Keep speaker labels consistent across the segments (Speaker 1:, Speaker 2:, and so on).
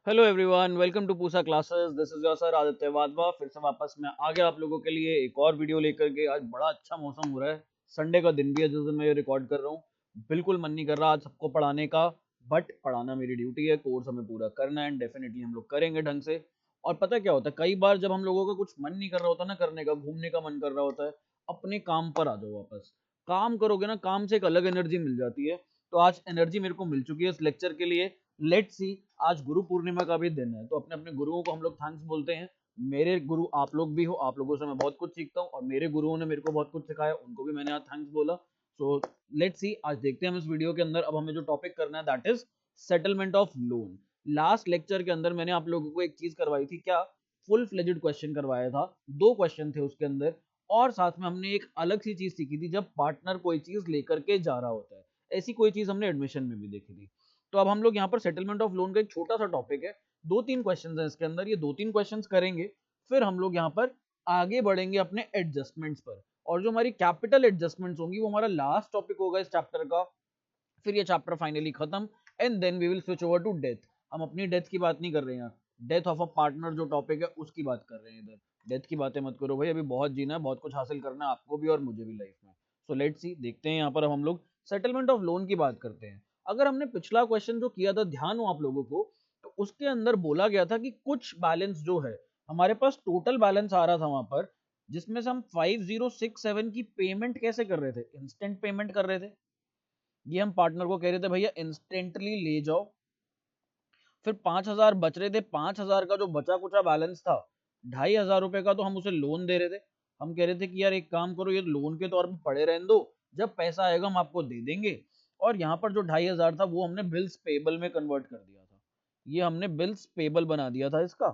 Speaker 1: Hello everyone, welcome to Pusa classes. This is your sir Aditya Wadhwa. फिर से वापस मैं आ गया आप लोगों के लिए एक और वीडियो लेकर के। आज बड़ा अच्छा मौसम हो रहा है, संडे का दिन भी है जिस दिन मैं ये रिकॉर्ड कर रहा हूँ। बिल्कुल मन नहीं कर रहा आज सबको पढ़ाने का, बट पढ़ाना मेरी ड्यूटी है, कोर्स हमें पूरा करना है एंड डेफिनेटली हम लोग करेंगे ढंग से। और पता क्या होता है, कई बार जब हम लोगों का कुछ मन नहीं कर रहा होता ना करने का, घूमने का मन कर रहा होता है, अपने काम पर आ जाओ वापस। काम करोगे ना, काम से एक अलग एनर्जी मिल जाती है। तो आज एनर्जी मेरे को मिल चुकी है इस लेक्चर के लिए। लेट्स सी, आज गुरु पूर्णिमा का भी दिन है, तो अपने अपने गुरुओं को हम लोग थैंक्स बोलते हैं। मेरे गुरु आप लोग भी हो, आप लोगों से मैं बहुत कुछ सीखता हूँ और मेरे गुरुओं ने मेरे को बहुत कुछ सिखाया, उनको भी मैंने आज थैंक्स बोला। सो लेट्स सी, आज देखते हैं हम इस वीडियो के अंदर। अब हमें जो टॉपिक करना है that is settlement of loan. Last lecture के अंदर मैंने आप लोगों को एक चीज करवाई थी, क्या फुल फ्लेजेड क्वेश्चन करवाया था। दो क्वेश्चन थे उसके अंदर, और साथ में हमने एक अलग सी चीज सीखी थी, जब पार्टनर कोई चीज लेकर के जा रहा होता है। ऐसी कोई चीज हमने एडमिशन में भी देखी थी। तो अब हम लोग यहाँ पर सेटलमेंट ऑफ लोन का एक छोटा सा टॉपिक है, दो तीन क्वेश्चंस हैं इसके अंदर, ये दो तीन क्वेश्चंस करेंगे। फिर हम लोग यहाँ पर आगे बढ़ेंगे अपने एडजस्टमेंट्स पर। और जो हमारी कैपिटल एडजस्टमेंट्स होंगी वो हमारा लास्ट टॉपिक होगा इस चैप्टर का। फिर ये चैप्टर फाइनली खत्म and then we will switch over to death. हम अपनी डेथ की बात नहीं कर रहे हैं, डेथ ऑफ अ पार्टनर जो टॉपिक है उसकी बात कर रहे हैं इधर। डेथ की बातें मत करो भाई, अभी बहुत जीना है, बहुत कुछ हासिल करना है आपको भी और मुझे भी लाइफ में। सो लेट्स सी, देखते हैं यहाँ पर। अब हम लोग सेटलमेंट ऑफ लोन की बात करते हैं। अगर हमने पिछला क्वेश्चन जो किया था ध्यान हो आप लोगों को, तो उसके अंदर बोला गया था कि कुछ बैलेंस जो है हमारे पास, टोटल बैलेंस आ रहा था वहां पर, जिसमें से हम 5067 की पेमेंट कैसे कर रहे थे, इंस्टेंट पेमेंट कर रहे थे। ये हम पार्टनर को कह रहे थे भैया इंस्टेंटली ले जाओ। फिर 5000 बच रहे थे, 5000 का जो बचा कुचा बैलेंस था, 2500 रुपए का तो हम उसे लोन दे रहे थे। हम कह रहे थे कि यार एक काम करो, ये लोन के तौर पे पड़े रहने दो, जब पैसा आएगा हम आपको दे देंगे। और यहाँ पर जो 2500 था वो हमने बिल्स पेबल में कन्वर्ट कर दिया था। ये हमने बिल्स पेबल बना दिया था इसका।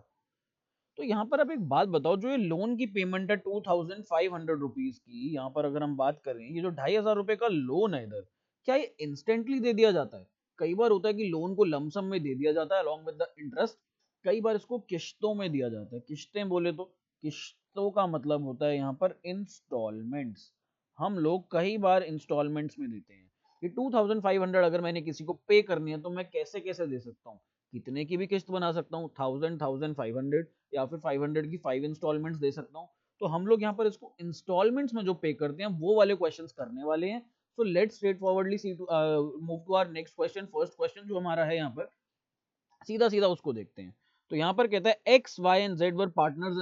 Speaker 1: तो यहाँ पर अब एक बात बताओ, जो ये लोन की पेमेंट है 2500 रुपीज की, यहाँ पर अगर हम बात करें, ये जो 2500 रुपए का लोन है इधर, क्या ये इंस्टेंटली दे दिया जाता है? कई बार होता है कि लोन को लमसम में दे दिया जाता है अलॉन्ग विद द इंटरेस्ट। कई बार इसको किश्तों में दिया जाता है। किश्तें बोले तो किश्तों का मतलब होता है यहाँ पर इंस्टॉलमेंट्स। हम लोग कई बार इंस्टॉलमेंट्स में देते हैं। ये 2500 अगर मैंने किसी को पे करनी है तो मैं कैसे कैसे दे सकता हूँ, कितने की भी किस्त बना सकता हूँ, 1000 1500, या फिर 500 की 5 इंस्टॉलमेंट्स दे सकता हूँ। तो हम लोग यहाँ पर इसको इंस्टॉलमेंट्स में जो पे करते हैं वो वाले क्वेश्चंस करने वाले हैं। So let's straightforwardly see to move to our next question. First question जो हमारा है यहाँ पर, सीधा सीधा उसको देखते हैं। तो यहाँ पर कहता है X Y and Z were partners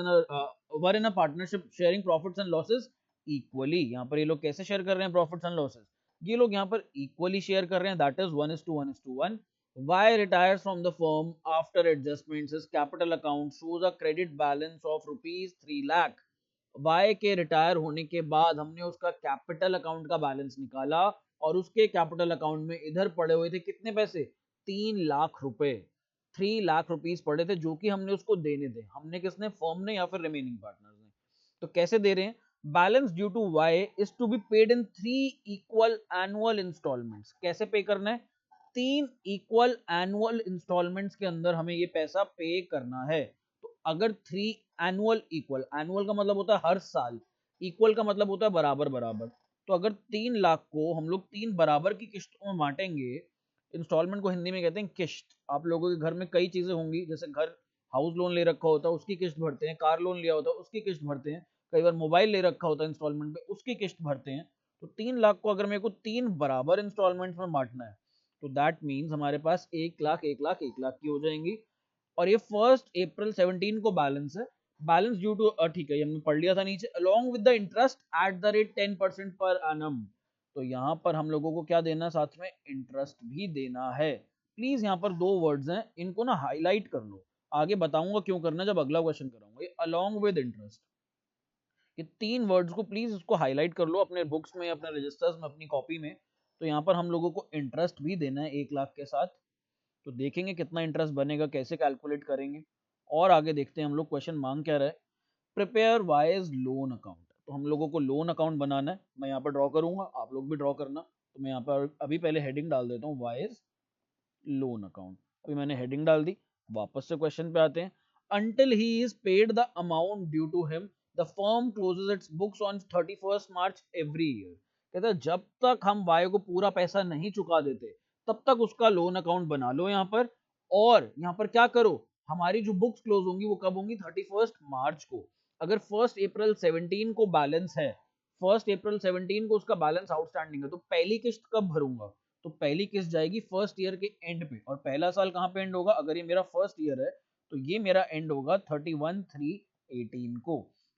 Speaker 1: in a partnership sharing profits and losses equally. यहाँ पर ये लोग कैसे शेयर कर रहे हैं प्रॉफिट्स एंड लॉसेस? ये लोग यहाँ पर इक्वली शेयर कर रहे हैं, that is 1:1:1। Y retires from the firm after adjustments. His capital account shows a credit balance of rupees 3 lakh. Y के रिटायर होने के बाद हमने उसका कैपिटल अकाउंट का बैलेंस निकाला, और उसके कैपिटल अकाउंट में इधर पड़े हुए थे कितने पैसे, 3 लाख रुपए। 3 लाख रुपीज पड़े थे जो कि हमने उसको देने थे। हमने किसने, फर्म ने या फिर रिमेनिंग पार्टनर्स ने। तो कैसे दे रहे हैं? Balance due to Y is to be paid in 3 equal instalments. कैसे पे करना है? 3 इक्वल इंस्टॉलमेंट्स के अंदर हमें ये पैसा पे करना है। तो अगर 3 इक्वल का मतलब होता है हर साल, इक्वल का मतलब होता है बराबर बराबर। तो अगर 3 लाख को हम लोग 3 बराबर की किस्तों में बांटेंगे, इंस्टॉलमेंट को हिंदी में कहते हैं किस्त। आप लोगों के घर में कई चीजें होंगी, जैसे घर हाउस लोन ले रखा होता है उसकी किस्त भरते हैं, कार लोन लिया होता है उसकी किस्त भरते हैं, कई बार मोबाइल ले रखा होता है इंस्टॉलमेंट पे उसकी किस्त भरते हैं। तो 3 लाख को अगर मेरे को 3 बराबर इंस्टॉलमेंट में बांटना है, तो दैट मीन्स हमारे पास 1 लाख 1 लाख 1 लाख की हो जाएंगी। और ये 1 अप्रैल 17 को बैलेंस है। बैलेंस ड्यू टू, ठीक है ये हमने पढ़ लिया था नीचे, along with the interest at the rate 10% per annum. तो यहाँ पर हम लोगों को क्या देना है, साथ में इंटरेस्ट भी देना है। प्लीज यहाँ पर दो वर्ड्स हैं, इनको ना हाईलाइट कर लो। आगे बताऊंगा क्यों करना जब अगला क्वेश्चन कराऊंगा। ये अलोंग विद इंटरेस्ट, ये 3 वर्ड्स को प्लीज इसको हाईलाइट कर लो अपने बुक्स में, अपने रजिस्टर्स में, अपनी कॉपी में। तो यहाँ पर हम लोगों को इंटरेस्ट भी देना है 1 लाख के साथ। तो देखेंगे कितना इंटरेस्ट बनेगा, कैसे कैलकुलेट करेंगे। और आगे देखते हैं हम लोग क्वेश्चन मांग क्या रहा है। Prepare wise loan account. तो हम लोगों को लोन अकाउंट बनाना है। मैं यहाँ पर ड्रॉ करूंगा, आप लोग भी ड्रॉ करना। तो मैं यहाँ पर अभी पहले हेडिंग डाल देता हूँ, वाइज लोन अकाउंट। अभी मैंने हेडिंग डाल दी। वापस से क्वेश्चन पे आते हैं। Until he is paid the amount due to him, the firm closes its books on 31 March every year. कहता है जब तक हम वाई को पूरा पैसा नहीं चुका देते, तब तक उसका लोन अकाउंट बना लो यहाँ पर। और यहाँ पर क्या करो, हमारी जो बुक्स क्लोज होंगी वो कब होंगी, 31 मार्च को। अगर 1 अप्रैल 17 को बैलेंस है, 1 अप्रैल 17 को उसका बैलेंस आउटस्टैंडिंग है, तो पहली किस्त कब भरूंगा, तो पहली किस्त जाएगी फर्स्ट ईयर के एंड पे। और पहला साल कहाँ पे एंड होगा, अगर ये मेरा फर्स्ट ईयर है तो ये मेरा एंड होगा 31/3/18 को।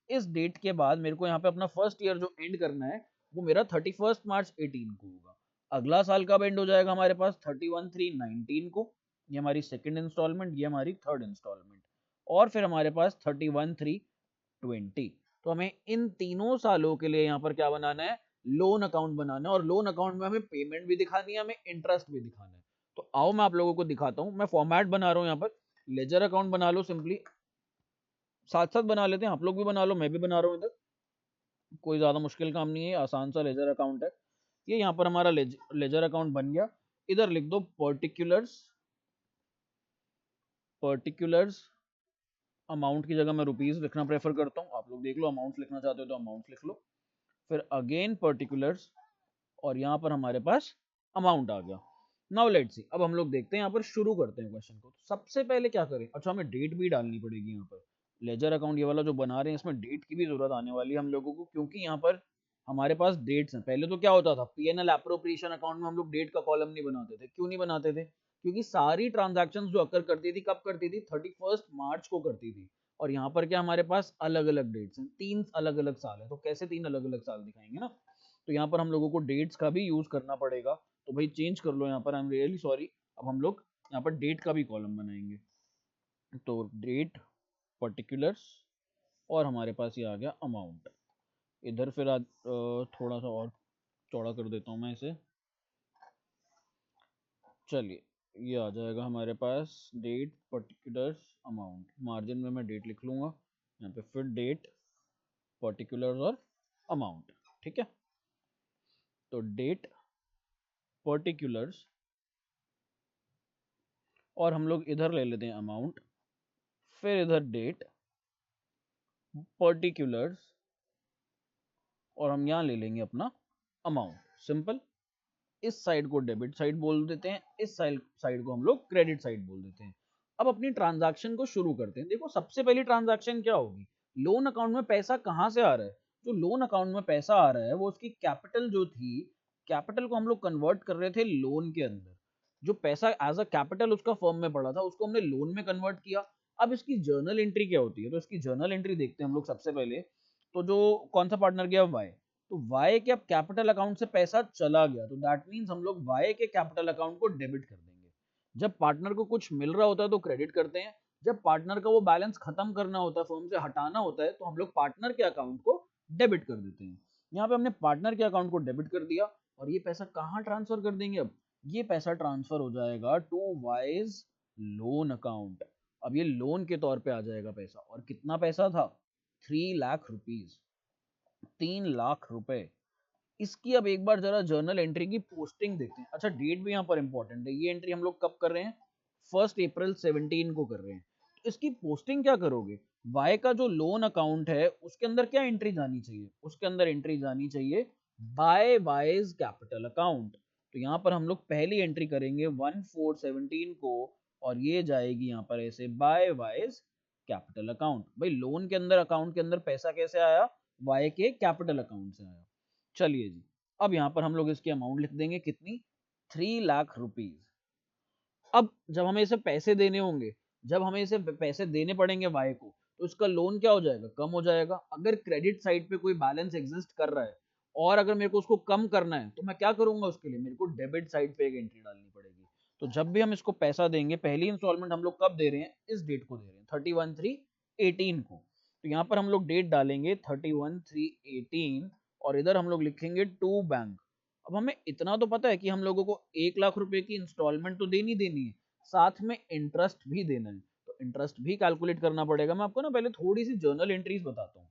Speaker 1: इस डेट के बाद मेरे को यहाँ पे अपना फर्स्ट ईयर जो एंड करना है वो मेरा 31 मार्च 18 को होगा। अगला साल कब एंड हो जाएगा हमारे पास, 31/3/19 को। ये हमारी सेकंड इंस्टॉलमेंट, ये हमारी थर्ड इंस्टॉलमेंट। और फिर हमारे पास 31/3/20। तो हमें इन तीनों सालों के लिए यहाँ पर क्या बनाना है, लोन अकाउंट बनाना है। और लोन अकाउंट में हमें पेमेंट भी दिखानी है, हमें इंटरेस्ट भी दिखाना है। तो आओ मैं आप लोगों को दिखाता हूँ। मैं फॉर्मेट बना रहा हूँ यहाँ पर, लेजर अकाउंट बना लो सिंपली, साथ साथ बना लेते हैं, आप लोग भी बना लो, मैं भी बना रहा हूँ इधर। कोई ज्यादा मुश्किल काम नहीं है, आसान सा लेजर अकाउंट है ये। यहाँ पर हमारा लेजर अकाउंट बन गया। इधर लिख दो पर्टिकुलर्स, पर्टिकुलर्स अमाउंट की जगह मैं रुपीस लिखना प्रेफर करता हूँ, आप लोग देख लो, अमाउंट लिखना चाहते हो तो अमाउंट लिख लो। फिर अगेन पर्टिकुलर्स, और यहाँ पर हमारे पास अमाउंट आ गया। नाउ लेट्स सी, अब हम लोग देखते हैं, यहाँ पर शुरू करते हैं क्वेश्चन को। तो सबसे पहले क्या करें, अच्छा हमें डेट भी डालनी पड़ेगी यहाँ पर। लेजर अकाउंट ये वाला जो बना रहे हैं इसमें डेट की भी जरूरत आने वाली है हम लोगों को, क्योंकि यहाँ पर हमारे पास डेट्स हैं। पहले तो क्या होता था, पीएनएल एप्रोप्रिएशन अकाउंट में हम लोग डेट का कॉलम नहीं बनाते थे। क्यों नहीं बनाते थे, क्योंकि सारी ट्रांजैक्शंस जो अकर करती थी कब करती थी, 31 मार्च को करती थी। और यहाँ पर क्या हमारे पास अलग अलग डेट्स हैं, 3 अलग अलग साल है, तो कैसे 3 अलग अलग साल दिखाएंगे ना। तो यहाँ पर हम लोगों को डेट्स का भी यूज करना पड़ेगा। तो भाई चेंज कर लो यहाँ पर, आई एम रियली सॉरी। अब हम लोग यहाँ पर डेट का भी कॉलम बनाएंगे। तो डेट, पर्टिकुलर्स, और हमारे पास ये आ गया अमाउंट। इधर फिर आज थोड़ा सा और चौड़ा कर देता हूँ मैं इसे। चलिए, ये आ जाएगा हमारे पास डेट, पर्टिकुलर्स, अमाउंट। मार्जिन में मैं डेट लिख लूंगा यहाँ पे, फिर डेट, पर्टिकुलर्स और अमाउंट। ठीक है, तो डेट, पर्टिकुलर्स, और हम लोग इधर ले लेते हैं अमाउंट, फिर इधर डेट, पर्टिकुलर्स, और हम यहाँ ले लेंगे अपना अमाउंट। सिंपल। इस साइड को डेबिट साइड बोल देते हैं, इस साइड को हम लोग क्रेडिट साइड बोल देते हैं। अब अपनी ट्रांजैक्शन को शुरू करते हैं। देखो सबसे पहली ट्रांजैक्शन क्या होगी, लोन अकाउंट में पैसा कहाँ से आ रहा है। जो लोन अकाउंट में पैसा आ रहा है वो उसकी कैपिटल जो थी, कैपिटल को हम लोग कन्वर्ट कर रहे थे लोन के अंदर। जो पैसा एज अ कैपिटल उसका फर्म में पड़ा था उसको हमने लोन में कन्वर्ट किया। अब इसकी जर्नल एंट्री क्या होती है, तो इसकी जर्नल एंट्री देखते हैं हम लोग सबसे पहले। तो जो कौन सा पार्टनर गया, वाई। तो वाई के अब कैपिटल अकाउंट से पैसा चला गया, तो दैट मीन्स हम लोग वाई के कैपिटल अकाउंट को डेबिट कर देंगे। जब पार्टनर को कुछ मिल रहा होता है तो क्रेडिट करते हैं, जब पार्टनर का वो बैलेंस खत्म करना होता है, फर्म से हटाना होता है, तो हम लोग पार्टनर के अकाउंट को डेबिट कर देते हैं। यहाँ पे हमने पार्टनर के अकाउंट को डेबिट कर दिया। और ये पैसा कहाँ ट्रांसफर कर देंगे, अब ये पैसा ट्रांसफर हो जाएगा टू वाइज लोन अकाउंट। अब ये लोन के तौर पे आ जाएगा पैसा। और कितना पैसा था, 3 लाख रुपीज, 3 लाख रुपए। इसकी अब एक बार जरा जर्नल एंट्री की पोस्टिंग देखते हैं। अच्छा डेट भी यहाँ पर इंपॉर्टेंट है, ये एंट्री हम लोग कब कर रहे हैं, 1 अप्रैल 17 को कर रहे हैं। तो इसकी पोस्टिंग क्या करोगे, वाई का जो लोन अकाउंट है उसके अंदर क्या एंट्री जानी चाहिए, उसके अंदर एंट्री जानी चाहिए बाय वाइज कैपिटल अकाउंट। तो यहाँ पर हम लोग पहली एंट्री करेंगे 1/4/17 को, और ये जाएगी यहाँ पर ऐसे बाय वाइज कैपिटल अकाउंट। भाई लोन के अंदर अकाउंट के अंदर पैसा कैसे आया, वाई के कैपिटल अकाउंट से आया। चलिए जी, अब यहाँ पर हम लोग इसकी अमाउंट लिख देंगे, कितनी, 3 लाख रुपीज। अब जब हमें इसे पैसे देने होंगे, जब हमें इसे पैसे देने पड़ेंगे वाई को, तो इसका लोन क्या हो जाएगा, कम हो जाएगा। अगर क्रेडिट साइड पे कोई बैलेंस एग्जिस्ट कर रहा है और अगर मेरे को उसको कम करना है, तो मैं क्या करूंगा, उसके लिए मेरे को डेबिट साइड पे एक एंट्री डालनी पड़ेगी। तो जब भी हम इसको पैसा देंगे, पहली इंस्टॉलमेंट हम लोग कब दे रहे हैं, इस डेट को दे रहे हैं, 31/3/18 को। तो यहाँ पर हम लोग डेट डालेंगे 31/3/18, और इधर हम लोग लिखेंगे टू बैंक। अब हमें इतना तो पता है कि हम लोगों को 1 लाख रुपए की इंस्टॉलमेंट तो देनी देनी है, साथ में इंटरेस्ट भी देना है। तो इंटरेस्ट भी कैलकुलेट करना पड़ेगा। मैं आपको ना पहले थोड़ी सी जर्नल एंट्रीज बताता हूँ।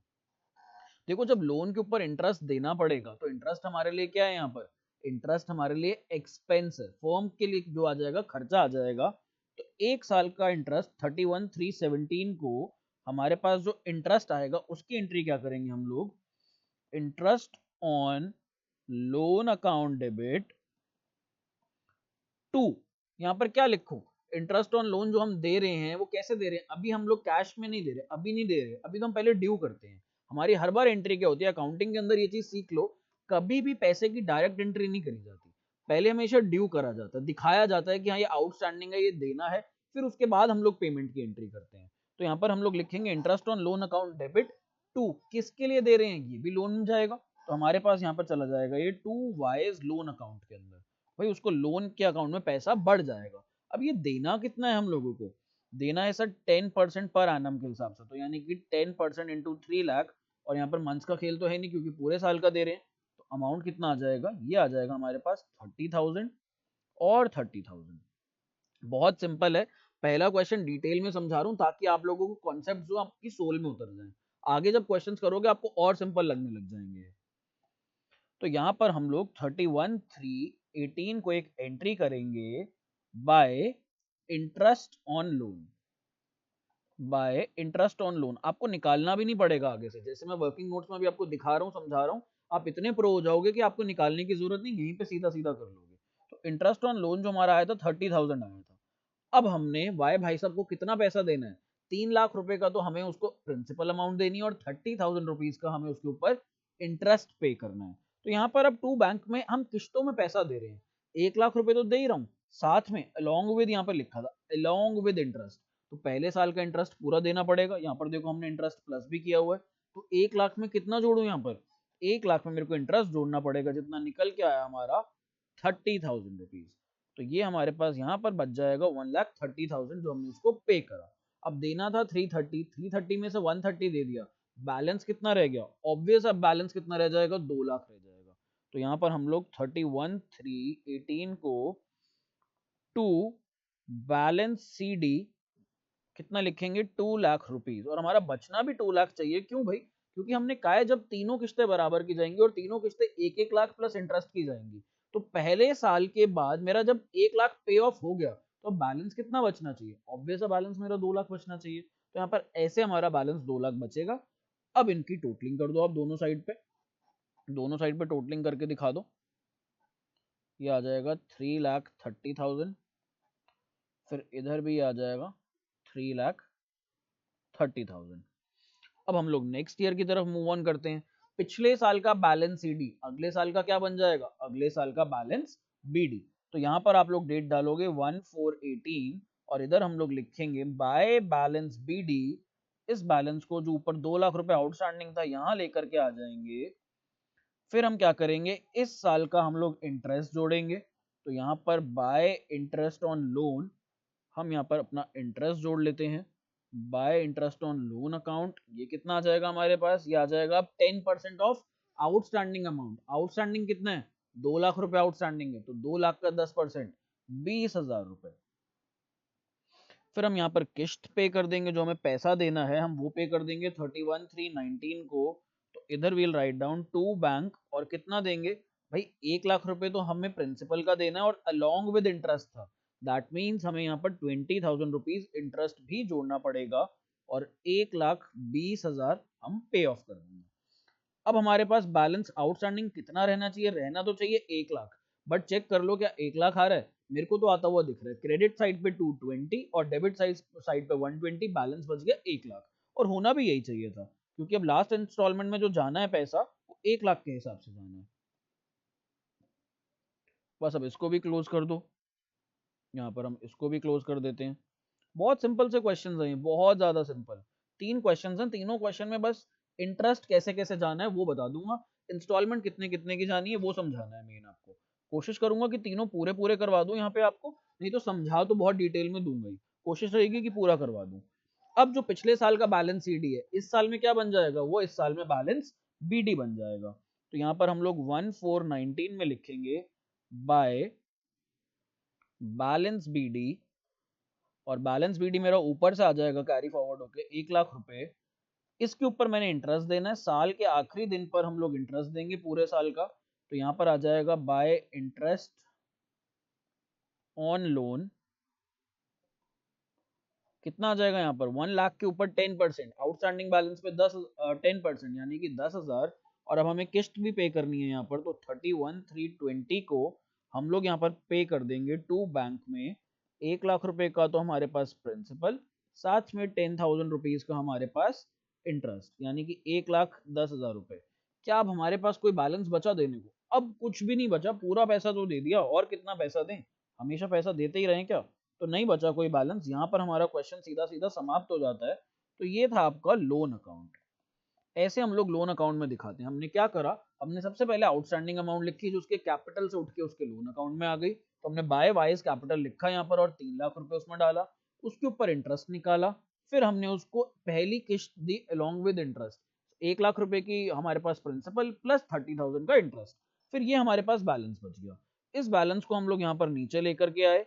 Speaker 1: देखो जब लोन के ऊपर इंटरेस्ट देना पड़ेगा, तो इंटरेस्ट हमारे लिए क्या है, यहाँ पर इंटरेस्ट हमारे लिए एक्सपेंस है, फर्म के लिए जो आ जाएगा, खर्चा आ जाएगा। तो 1 साल का इंटरेस्ट 31/3/17 को हमारे पास जो इंटरेस्ट आएगा उसकी एंट्री क्या करेंगे हम लोग, interest on loan account debit to, यहां पर क्या लिखूं, इंटरेस्ट ऑन लोन जो हम दे रहे हैं वो कैसे दे रहे हैं, अभी हम लोग कैश में नहीं दे रहे, अभी नहीं दे रहे, अभी तो हम पहले ड्यू करते हैं। हमारी हर बार एंट्री क्या होती है अकाउंटिंग के अंदर, ये चीज सीख लो, कभी भी पैसे की डायरेक्ट एंट्री नहीं करी जाती, पहले हमेशा ड्यू करा जाता है, दिखाया जाता है कि हाँ ये आउटस्टैंडिंग है, ये देना है, फिर उसके बाद हम लोग पेमेंट की एंट्री करते हैं। तो यहाँ पर हम लोग लिखेंगे interest on loan account debit to, किसके लिए दे रहे हैं, ये भी लोन में जाएगा, तो हमारे पास यहाँ पर चला जाएगा ये टू वाइज लोन अकाउंट के अंदर, भाई उसको लोन के अकाउंट में पैसा बढ़ जाएगा। अब ये देना कितना है हम लोगों को, देना है सर 10% पर एनम के हिसाब से, तो यानी कि 10% इंटू 3 लाख, और यहाँ पर मंथ्स का खेल तो है नहीं क्योंकि पूरे साल का दे रहे हैं, तो अमाउंट कितना आ जाएगा, ये आ जाएगा हमारे पास 30,000 और 30,000। बहुत सिंपल है, पहला क्वेश्चन डिटेल में समझा रहा हूँ ताकि आप लोगों को कॉन्सेप्ट जो आपकी सोल में उतर जाए, आगे जब क्वेश्चंस करोगे आपको और सिंपल लगने लग जाएंगे। तो यहाँ पर हम लोग 31/3/18 को एक एंट्री करेंगे bye interest on loan, bye interest on loan, आपको निकालना भी नहीं पड़ेगा आगे से, जैसे मैं वर्किंग नोट्स में भी आपको दिखा रहा हूँ समझा रहा हूँ, आप इतने प्रो हो जाओगे कि आपको निकालने की जरूरत नहीं, यहीं पे सीधा सीधा कर लोगे। तो इंटरेस्ट ऑन लोन जो हमारा आया था 30,000 आया था, अब हमने वाई भाई साहब को कितना पैसा देना है, 3 लाख रुपए का तो हमें उसको प्रिंसिपल अमाउंट देनी है और 30,000 रुपीज का हमें उसके ऊपर इंटरेस्ट पे करना है। तो यहाँ पर अब टू बैंक में हम किश्तों में पैसा दे रहे हैं, 1 लाख रुपए तो दे ही रहा हूँ, साथ में अलॉन्ग विद, यहाँ पर लिखा था अलॉन्ग विद इंटरेस्ट, तो पहले साल का इंटरेस्ट पूरा देना पड़ेगा, यहाँ पर देखो हमने इंटरेस्ट प्लस भी किया हुआ है, तो 1 लाख में कितना जोड़ू, यहाँ पर 1 लाख में मेरे को इंटरेस्ट जोड़ना पड़ेगा, जितना निकल के आया हमारा 30,000 रुपीज, तो ये हमारे पास यहाँ पर बच जाएगा 1,30,000 जो हमने उसको पे करा। अब देना था 330 में से 130 दे दिया, बैलेंस कितना रह गया, ऑब्वियस अब बैलेंस कितना रह जाएगा, 2 लाख रह जाएगा। तो यहाँ पर हम लोग 31/3/18 को टू बैलेंस सी डी कितना लिखेंगे, 2 लाख रुपीज, और हमारा बचना भी 2 लाख चाहिए, क्यों भाई, क्योंकि हमने कहा है जब तीनों किस्तें बराबर की जाएंगी और तीनों किस्तें 1-1 लाख प्लस इंटरेस्ट की जाएंगी, तो पहले साल के बाद मेरा जब 1 लाख पे ऑफ हो गया तो बैलेंस कितना बचना चाहिए, ऑब्वियस बैलेंस मेरा 2 लाख बचना चाहिए, तो यहाँ पर ऐसे हमारा बैलेंस 2 लाख बचेगा। अब इनकी टोटलिंग कर दो आप दोनों साइड पे, दोनों साइड पे टोटलिंग करके दिखा दो, ये आ जाएगा 3,30,000, फिर इधर भी आ जाएगा 3,30,000। अब हम लोग नेक्स्ट ईयर की तरफ मूव ऑन करते हैं, पिछले साल का बैलेंस सीडी अगले साल का क्या बन जाएगा, अगले साल का बैलेंस बीडी, तो यहाँ पर आप लोग डेट डालोगे 1/4/18 और इधर हम लोग लिखेंगे बाय बैलेंस बीडी, इस बैलेंस को जो ऊपर 2 लाख रुपए आउटस्टैंडिंग था यहाँ लेकर के आ जाएंगे, फिर हम क्या करेंगे, इस साल का हम लोग इंटरेस्ट जोड़ेंगे, तो यहाँ पर बाय इंटरेस्ट ऑन लोन हम यहाँ पर अपना इंटरेस्ट जोड़ लेते हैं, bye interest on loan account, ये कितना आ जाएगा हमारे पास, ये आ जाएगा 10% ऑफ आउटस्टैंडिंग अमाउंट, आउटस्टैंडिंग कितना है, 2 लाख रुपए आउटस्टैंडिंग है, तो 2 लाख का 10% 20,000 रुपए, फिर हम यहाँ पर किश्त पे कर देंगे, जो हमें पैसा देना है हम वो पे कर देंगे 31/3/19 को, तो इधर we'll write down to bank, और कितना देंगे भाई, 1 लाख रुपए तो हमें प्रिंसिपल का देना है और अलॉन्ग विद इंटरेस्ट था, दैट मीन्स हमें यहाँ पर 20,000 रुपीज इंटरेस्ट भी जोड़ना पड़ेगा, और 1,20,000 हम पे ऑफ कर देंगे। अब हमारे पास बैलेंस आउटस्टैंडिंग कितना रहना चाहिए, रहना तो चाहिए 1 लाख, बट चेक कर लो क्या 1 लाख आ रहा है, मेरे को तो आता हुआ दिख रहा है, क्रेडिट साइड पे 220 और डेबिट साइड पे 120, बैलेंस बच गया 1 लाख, और होना भी यही चाहिए था, क्योंकि अब लास्ट इंस्टॉलमेंट में जो जाना है पैसा वो 1 लाख के हिसाब से जाना है। बस अब इसको भी क्लोज कर दो, यहाँ पर हम इसको भी क्लोज कर देते हैं। बहुत सिंपल से क्वेश्चन है, बहुत ज्यादा सिंपल, 3 क्वेश्चन हैं, तीनों क्वेश्चन में बस इंटरेस्ट कैसे कैसे जाना है वो बता दूंगा, इंस्टॉलमेंट कितने कितने की जानी है वो समझाना है मेन आपको, कोशिश करूंगा कि तीनों पूरे पूरे करवा दूं यहाँ पे आपको, नहीं तो समझा तो बहुत डिटेल में दूंगा ही, कोशिश रहेगी कि पूरा करवा दूं। अब जो पिछले साल का बैलेंस सीडी है इस साल में क्या बन जाएगा, वो इस साल में बैलेंस बीडी बन जाएगा, तो यहाँ पर हम लोग 1/4/19 में लिखेंगे बाय बैलेंस बीडी, और बैलेंस बीडी मेरा ऊपर से आ जाएगा कैरी फॉरवर्ड होके 1 लाख रुपए, इसके ऊपर मैंने इंटरेस्ट देना है, साल के आखिरी दिन पर हम लोग इंटरेस्ट देंगे पूरे साल का, तो यहाँ पर आ जाएगा बाय इंटरेस्ट ऑन लोन, कितना आ जाएगा यहाँ पर 1 लाख के ऊपर 10%, आउटस्टैंडिंग बैलेंस पे 10% यानी कि 10,000, और अब हमें किस्त भी पे करनी है यहाँ पर, तो 31/3/20 को हम लोग यहाँ पर पे कर देंगे टू बैंक में 1 लाख रुपए का तो हमारे पास प्रिंसिपल, साथ में 10,000 रुपीज का हमारे पास इंटरेस्ट, यानी कि 1,10,000 रुपए। क्या अब हमारे पास कोई बैलेंस बचा देने को? अब कुछ भी नहीं बचा, पूरा पैसा तो दे दिया, और कितना पैसा दें? हमेशा पैसा देते ही रहें क्या? तो नहीं बचा कोई बैलेंस, यहाँ पर हमारा क्वेश्चन सीधा सीधा समाप्त हो जाता है। तो ये था आपका लोन अकाउंट। ऐसे हम लोग लोन अकाउंट में दिखाते हैं। हमने क्या करा, हमने सबसे पहले आउटस्टैंडिंग अमाउंट लिखी जो उसके कैपिटल से उठ के उसके लोन अकाउंट में आ गई, तो हमने बाय वाइज कैपिटल लिखा यहाँ पर और 3 लाख रुपए उसमें डाला। उसके ऊपर इंटरेस्ट निकाला, फिर हमने उसको पहली किस्त दी अलोंग विद इंटरेस्ट। 1 लाख रुपए की हमारे पास प्रिंसिपल प्लस 30,000 का इंटरेस्ट, फिर ये हमारे पास बैलेंस बच गया। इस बैलेंस को हम लोग यहाँ पर नीचे लेकर के आए,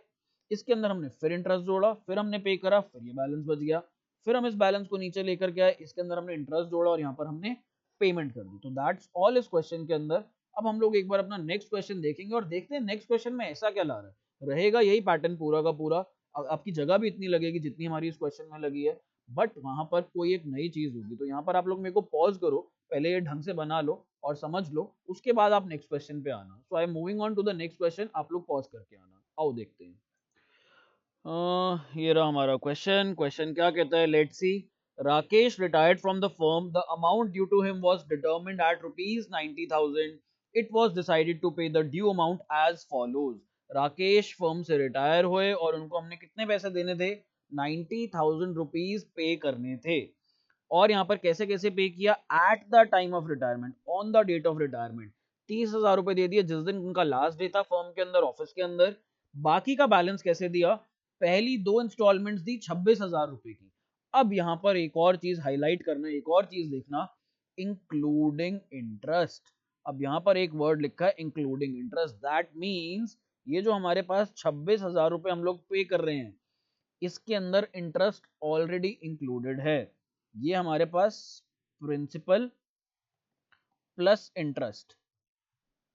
Speaker 1: इसके अंदर हमने फिर इंटरेस्ट जोड़ा, फिर हमने पे करा, फिर ये बैलेंस बच गया। फिर हम इस बैलेंस को नीचे लेकर के आए, इसके अंदर हमने इंटरेस्ट जोड़ा और यहाँ पर हमने पेमेंट कर दी। तो दैट्स ऑल इस क्वेश्चन के अंदर। अब हम लोग एक बार अपना नेक्स्ट क्वेश्चन देखेंगे और देखते हैं नेक्स्ट क्वेश्चन में ऐसा क्या ला रहा है। रहेगा यही पैटर्न पूरा का पूरा, आपकी जगह भी इतनी लगेगी जितनी हमारी इस क्वेश्चन में लगी है, बट वहां पर कोई एक नई चीज होगी। तो यहाँ पर आप लोग मेरे को पॉज करो, पहले ये ढंग से बना लो और समझ लो, उसके बाद आप नेक्स्ट क्वेश्चन पे आना। So I am moving on to the next question, आप लोग पॉज करके आना। आओ देखते हैं। ये रहा हमारा क्वेश्चन। क्वेश्चन क्या कहता है, let's see. Rakesh retired from the firm, the amount due to him was determined at ₹90,000। It was decided to pay the due amount as follows. Rakesh firm से रिटायर हुए और उनको हमने कितने पैसे देने थे? 90,000 रुपीज पे करने थे। और यहाँ पर कैसे कैसे पे किया? At the time of retirement, on the date of retirement 30,000 रुपए दे दिए जिस दिन उनका लास्ट डे था फर्म के अंदर, ऑफिस के अंदर। बाकी का बैलेंस कैसे दिया? पहली 2 इंस्टॉलमेंट्स दी 26,000 रुपए की। अब यहाँ पर एक और चीज हाईलाइट करना, एक और चीज देखना, इंक्लूडिंग इंटरेस्ट। अब यहाँ पर एक वर्ड लिखा है इंक्लूडिंग इंटरेस्ट, दैट मीन्स ये जो हमारे पास 26,000 रुपए हम लोग पे कर रहे हैं, इसके अंदर इंटरेस्ट ऑलरेडी इंक्लूडेड है। ये हमारे पास प्रिंसिपल प्लस इंटरेस्ट,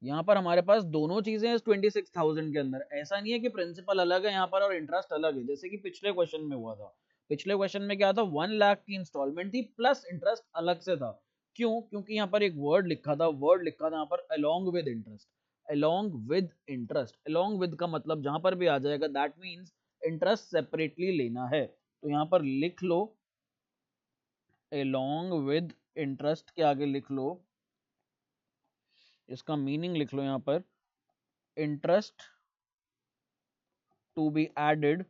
Speaker 1: यहाँ पर हमारे पास दोनों चीजें हैं इस 26,000 के अंदर। ऐसा नहीं है कि प्रिंसिपल अलग है यहाँ पर और इंटरेस्ट अलग है, जैसे कि पिछले क्वेश्चन में हुआ था। पिछले क्वेश्चन में क्या था, 1 लाख की इंस्टॉलमेंट थी प्लस इंटरेस्ट अलग से था। क्यों? क्योंकि यहाँ पर एक वर्ड लिखा था, वर्ड लिखा था यहाँ पर along with interest. Along with interest, along with का मतलब जहां पर भी आ जाएगा दैट मीन्स इंटरेस्ट सेपरेटली लेना है। तो यहाँ पर लिख लो अलोंग विद इंटरेस्ट के आगे लिख लो, इसका मीनिंग लिख लो यहाँ पर, interest to be added,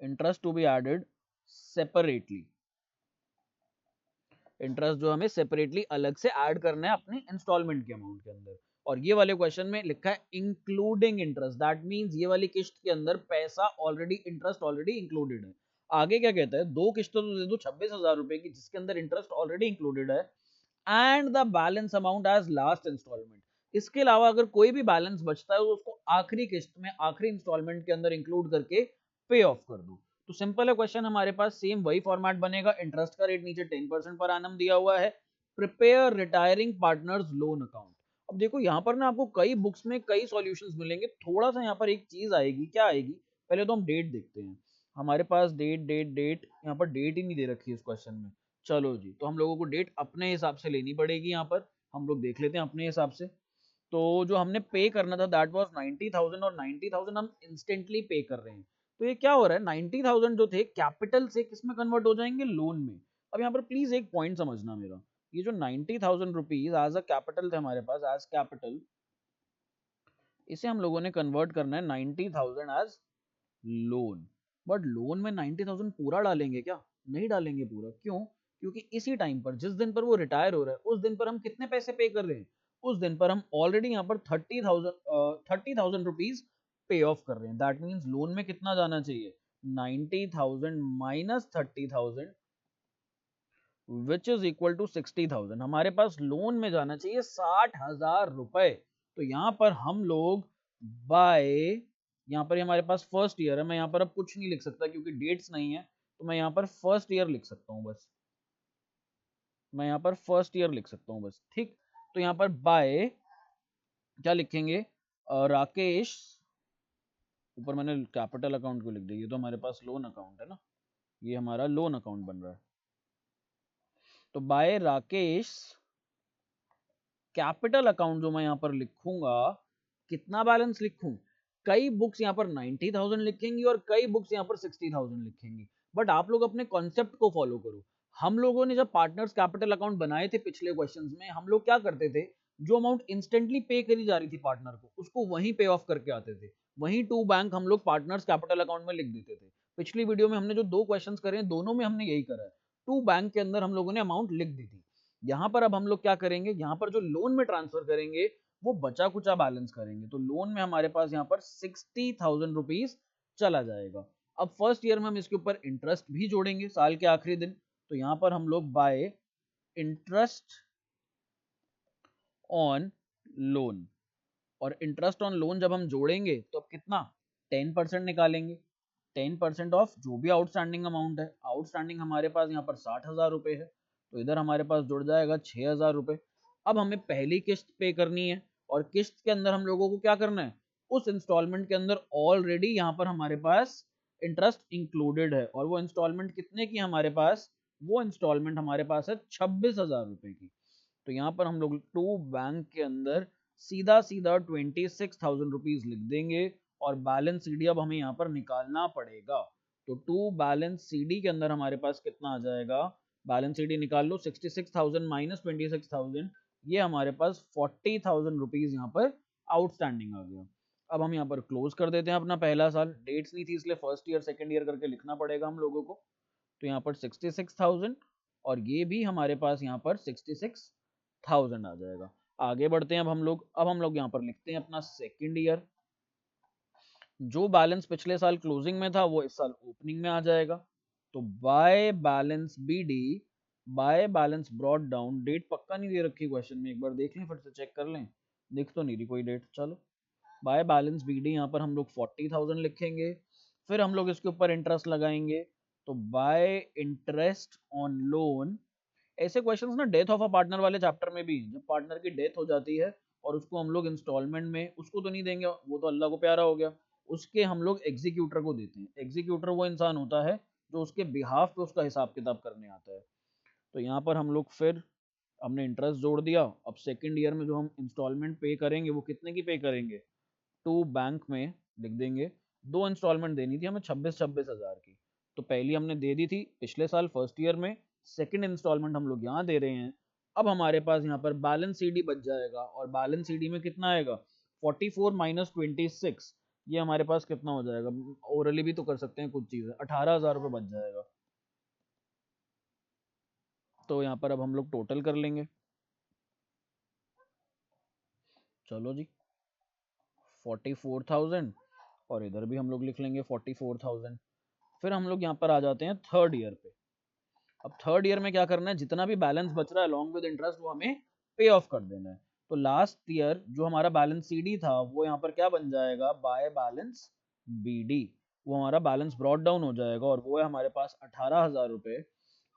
Speaker 1: interest to be added separately. Interest जो हमें सेपरेटली अलग से ऐड करना है अपने इंस्टॉलमेंट के अमाउंट के अंदर। और ये वाले क्वेश्चन में लिखा है इंक्लूडिंग इंटरेस्ट, दैट मींस ये वाली किस्त के अंदर पैसा ऑलरेडी, इंटरेस्ट ऑलरेडी इंक्लूडेड है। आगे क्या कहता है, दो किस्तों तो दे दो 26,000 रुपए की जिसके अंदर इंटरेस्ट ऑलरेडी इंक्लूडेड है, and the balance amount as last instalment. इसके अलावा अगर कोई भी बैलेंस बचता है तो उसको आखिरी किस्त में, आखिरी इंस्टॉलमेंट के अंदर इंक्लूड करके पे ऑफ कर दो। तो सिंपल है क्वेश्चन, हमारे पास सेम वही फॉर्मेट बनेगा। इंटरेस्ट का रेट नीचे 10% पर एनम दिया हुआ है। Prepare retiring partners loan account. अब देखो यहाँ पर ना आपको कई बुक्स में कई सॉल्यूशंस मिलेंगे, थोड़ा सा यहाँ पर एक चीज आएगी, क्या आएगी? पहले तो हम डेट देखते हैं। हमारे पास डेट डेट डेट, यहाँ पर डेट ही नहीं दे रखी है इस क्वेश्चन में। चलो जी, तो हम लोगों को डेट अपने हिसाब से लेनी पड़ेगी। यहाँ पर हम लोग देख लेते हैं अपने हिसाब से। तो जो हमने पे करना था दैट वाज 90,000, और 90,000 हम इंस्टेंटली पे कर रहे हैं। तो ये क्या हो रहा है, 90,000 जो थे कैपिटल से किस में कन्वर्ट हो जाएंगे? लोन में। अब यहाँ पर प्लीज एक पॉइंट समझना मेरा, ये जो 90,000 रुपीज एज अ कैपिटल थे हमारे पास, एज कैपिटल, इसे हम लोगों ने कन्वर्ट करना है 90,000 एज लोन। बट लोन में 90,000 पूरा डालेंगे क्या? नहीं डालेंगे पूरा। क्यों? क्योंकि इसी टाइम पर, जिस दिन पर वो रिटायर हो रहा है, उस दिन पर हम कितने पैसे पे कर रहे हैं? उस दिन पर हम ऑलरेडी यहाँ पर 30,000 रुपीज पे ऑफ कर रहे हैं। दैट मीन्स लोन में कितना जाना चाहिए? 90,000 minus 30,000 which is equal to 60,000। हमारे पास लोन में जाना चाहिए 60,000 रुपए। तो यहाँ पर हम लोग बाय, यहाँ पर हमारे पास फर्स्ट ईयर है, मैं यहाँ पर अब कुछ नहीं लिख सकता क्योंकि डेट्स नहीं है, तो मैं यहाँ पर फर्स्ट ईयर लिख सकता हूँ बस। मैं यहाँ पर फर्स्ट ईयर लिख सकता हूँ बस, ठीक। तो यहाँ पर बाय क्या लिखेंगे? राकेश, ऊपर मैंने कैपिटल अकाउंट को लिख दिया, ये तो हमारे पास लोन अकाउंट है ना, ये हमारा लोन अकाउंट बन रहा है। तो बाय राकेश कैपिटल अकाउंट जो मैं यहाँ पर लिखूंगा, कितना बैलेंस लिखूं? कई बुक्स यहाँ पर 90,000 लिखेंगी और कई बुक्स यहाँ पर 60,000 लिखेंगी, बट आप लोग अपने कॉन्सेप्ट को फॉलो करो। हम लोगों ने जब पार्टनर्स कैपिटल अकाउंट बनाए थे पिछले क्वेश्चंस में, हम लोग क्या करते थे, जो अमाउंट इंस्टेंटली पे करी जा रही थी पार्टनर को, उसको वहीं पे ऑफ करके आते थे, वहीं टू बैंक हम लोग पार्टनर्स कैपिटल अकाउंट में लिख देते थे। पिछली वीडियो में हमने जो 2 क्वेश्चंस करे हैं, दोनों में हमने यही करा है, टू बैंक के अंदर हम लोगों ने अमाउंट लिख दी थी। यहाँ पर अब हम लोग क्या करेंगे, यहाँ पर जो लोन में ट्रांसफर करेंगे वो बचा कुचा बैलेंस करेंगे। तो लोन में हमारे पास यहाँ पर 60,000 रुपीज चला जाएगा। अब फर्स्ट ईयर में हम इसके ऊपर इंटरेस्ट भी जोड़ेंगे साल के आखिरी दिन। तो यहाँ पर हम लोग बाय इंटरेस्ट ऑन लोन, और इंटरेस्ट ऑन लोन जब हम जोड़ेंगे तो अब कितना, 10% निकालेंगे। 10% ऑफ जो भी आउटस्टैंडिंग अमाउंट है। आउटस्टैंडिंग हमारे पास यहाँ पर 60,000 रुपए है, तो इधर हमारे पास जुड़ जाएगा 6,000 रुपए। अब हमें पहली किस्त पे करनी है, और किस्त के अंदर हम लोगों को क्या करना है, उस इंस्टॉलमेंट के अंदर ऑलरेडी यहाँ पर हमारे पास इंटरेस्ट इंक्लूडेड है, और वो इंस्टॉलमेंट कितने की हमारे पास, वो इंस्टॉलमेंट हमारे पास है 26,000 रुपए की। तो यहाँ पर हम लोग टू बैंक के अंदर सीधा सीधा 26,000 रुपीज लिख देंगे, और बैलेंस सीडी अब हमें यहाँ पर निकालना पड़ेगा। तो टू बैलेंस सीडी के अंदर हमारे पास कितना आ जाएगा, बैलेंस सीडी निकाल लो, 66,000 माइनस 26,000, ये हमारे पास 40,000 रुपीज यहाँ पर आउटस्टैंडिंग आ गया। अब हम यहाँ पर क्लोज कर देते हैं अपना पहला साल। डेट्स नहीं थी इसलिए फर्स्ट ईयर सेकंड ईयर करके लिखना पड़ेगा हम लोगों को। तो यहाँ पर 66,000, और ये भी हमारे पास यहाँ पर 66,000 आ जाएगा। आगे बढ़ते हैं अब हम लोग यहाँ पर लिखते हैं अपना सेकंड ईयर। जो बैलेंस पिछले साल क्लोजिंग में था वो इस साल ओपनिंग में आ जाएगा। तो by balance BD, by balance brought down, date पक्का नहीं दे रखी क्वेश्चन में, एक बार देख लें, फिर से चेक कर लें, दिख तो नहीं रही कोई डेट। चलो बाय बैलेंस बीडी यहाँ पर हम लोग 40,000 लिखेंगे। फिर हम लोग इसके ऊपर इंटरेस्ट लगाएंगे। तो बाय इंटरेस्ट ऑन लोन, ऐसे क्वेश्चंस ना डेथ ऑफ अ पार्टनर वाले चैप्टर में भी, जब पार्टनर की डेथ हो जाती है और उसको हम लोग इंस्टॉलमेंट में, उसको तो नहीं देंगे, वो तो अल्लाह को प्यारा हो गया, उसके हम लोग एग्जीक्यूटर को देते हैं। एग्जीक्यूटर वो इंसान होता है जो उसके बिहाफ पे उसका हिसाब किताब करने आता है। तो यहाँ पर हम लोग फिर हमने इंटरेस्ट जोड़ दिया। अब सेकेंड ईयर में जो हम इंस्टॉलमेंट पे करेंगे वो कितने की पे करेंगे, टू बैंक में लिख देंगे। 2 इंस्टॉलमेंट देनी थी हमें 26,000 की, तो पहली हमने दे दी थी पिछले साल फर्स्ट ईयर में, सेकंड इंस्टॉलमेंट हम लोग यहाँ दे रहे हैं। अब हमारे पास यहाँ पर बैलेंस सीडी बच जाएगा, और बैलेंस सीडी में कितना आएगा, 44 माइनस 26, ये हमारे पास कितना हो जाएगा, ओरली भी तो कर सकते हैं कुछ चीजें, 18,000 रुपये बच जाएगा। तो यहाँ पर अब हम लोग टोटल कर लेंगे। चलो जी 44,000, और इधर भी हम लोग लिख लेंगे 44,000। फिर हम लोग यहाँ पर आ जाते हैं थर्ड ईयर पे। अब थर्ड ईयर में क्या करना है, जितना भी बैलेंस बच रहा है अलॉन्ग विद इंटरेस्ट वो हमें पे ऑफ कर देना है। तो लास्ट ईयर जो हमारा बैलेंस सीडी था वो यहाँ पर क्या बन जाएगा, बाय बैलेंस बीडी, वो हमारा बैलेंस ब्रॉट डाउन हो जाएगा, और वो है हमारे पास 18,000 रुपए।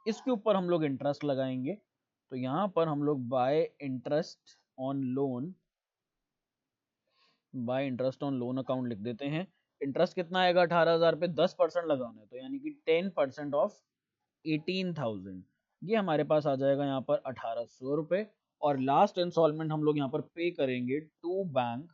Speaker 1: इसके ऊपर हम लोग इंटरेस्ट लगाएंगे। तो यहाँ पर हम लोग bye interest on loan, bye interest on loan account लिख देते हैं। इंटरेस्ट कितना आएगा 18,000 पे, 10% लगाना है, तो यानी कि 10% ऑफ 18,000, ये हमारे पास आ जाएगा यहाँ पर 1,800 रुपए। और लास्ट इंस्टॉलमेंट हम लोग यहाँ पर पे करेंगे टू बैंक,